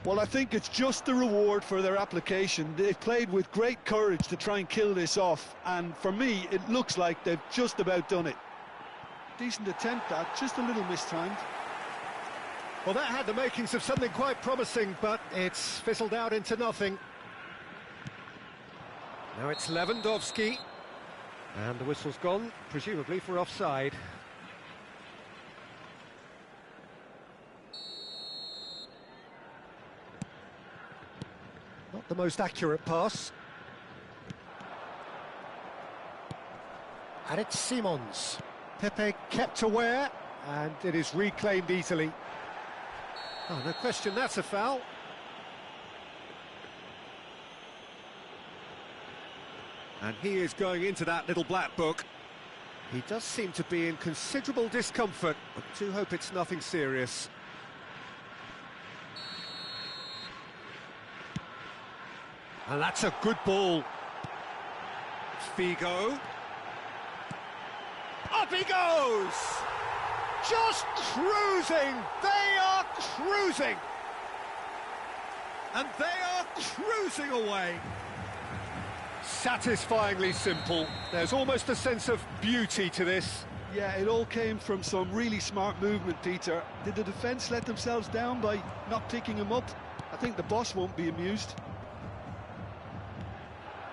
Well, I think it's just the reward for their application. They've played with great courage to try and kill this off, and for me, it looks like they've just about done it. Decent attempt, that, just a little mistimed. Well, that had the makings of something quite promising, but it's fizzled out into nothing. Now it's Lewandowski, and the whistle's gone, presumably for offside. Not the most accurate pass. And it's Simons. Pepe kept aware, and it is reclaimed easily. Oh, no question, that's a foul. And he is going into that little black book. He does seem to be in considerable discomfort, but do hope it's nothing serious. And that's a good ball. Figo. Up he goes! Just cruising! They are cruising! And they are cruising away! Satisfyingly simple. There's almost a sense of beauty to this. Yeah, it all came from some really smart movement, Peter. Did the defence let themselves down by not picking him up? I think the boss won't be amused.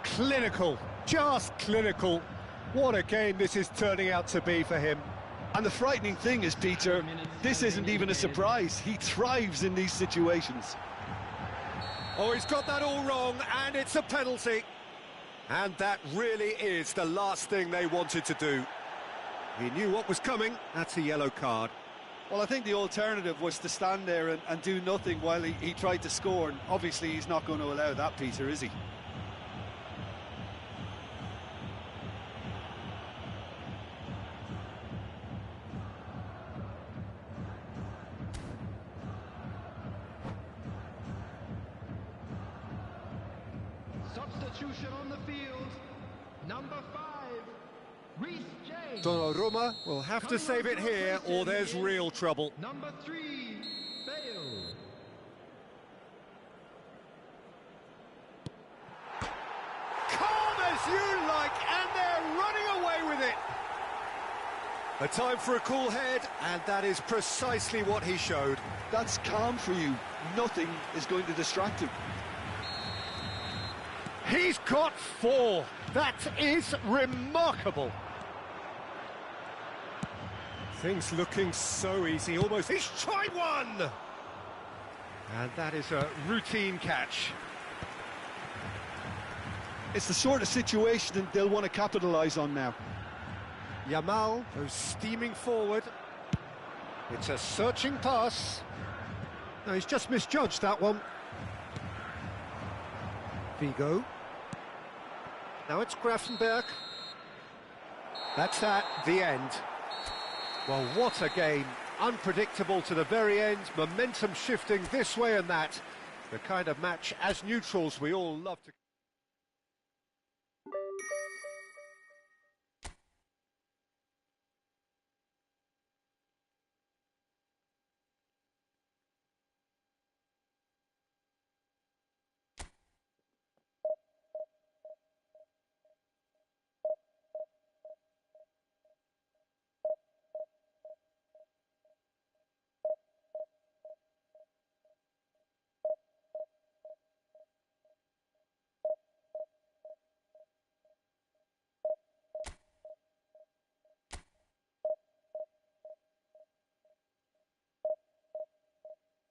Clinical, just clinical. What a game this is turning out to be for him. And the frightening thing is, Peter, this isn't even a surprise. He thrives in these situations. Oh, he's got that all wrong, and it's a penalty. And that really is the last thing they wanted to do. He knew what was coming. That's a yellow card. Well, I think the alternative was to stand there and do nothing while he tried to score. And obviously, he's not going to allow that, Peter, is he? Substitution on the field. Number 5, Reece James. Donnarumma will have to save it here, or there's real trouble. Number 3, Bale. Calm as you like, and they're running away with it. A time for a cool head, and that is precisely what he showed. That's calm for you. Nothing is going to distract him. He's got 4. That is remarkable. Things looking so easy, almost. He's tried one! And that is a routine catch. It's the sort of situation they'll want to capitalise on now. Yamal goes steaming forward. It's a searching pass. No, he's just misjudged that one. Vigo. Now it's Grafenberg. That's at the end. Well, what a game. Unpredictable to the very end. Momentum shifting this way and that. The kind of match, as neutrals, we all love to...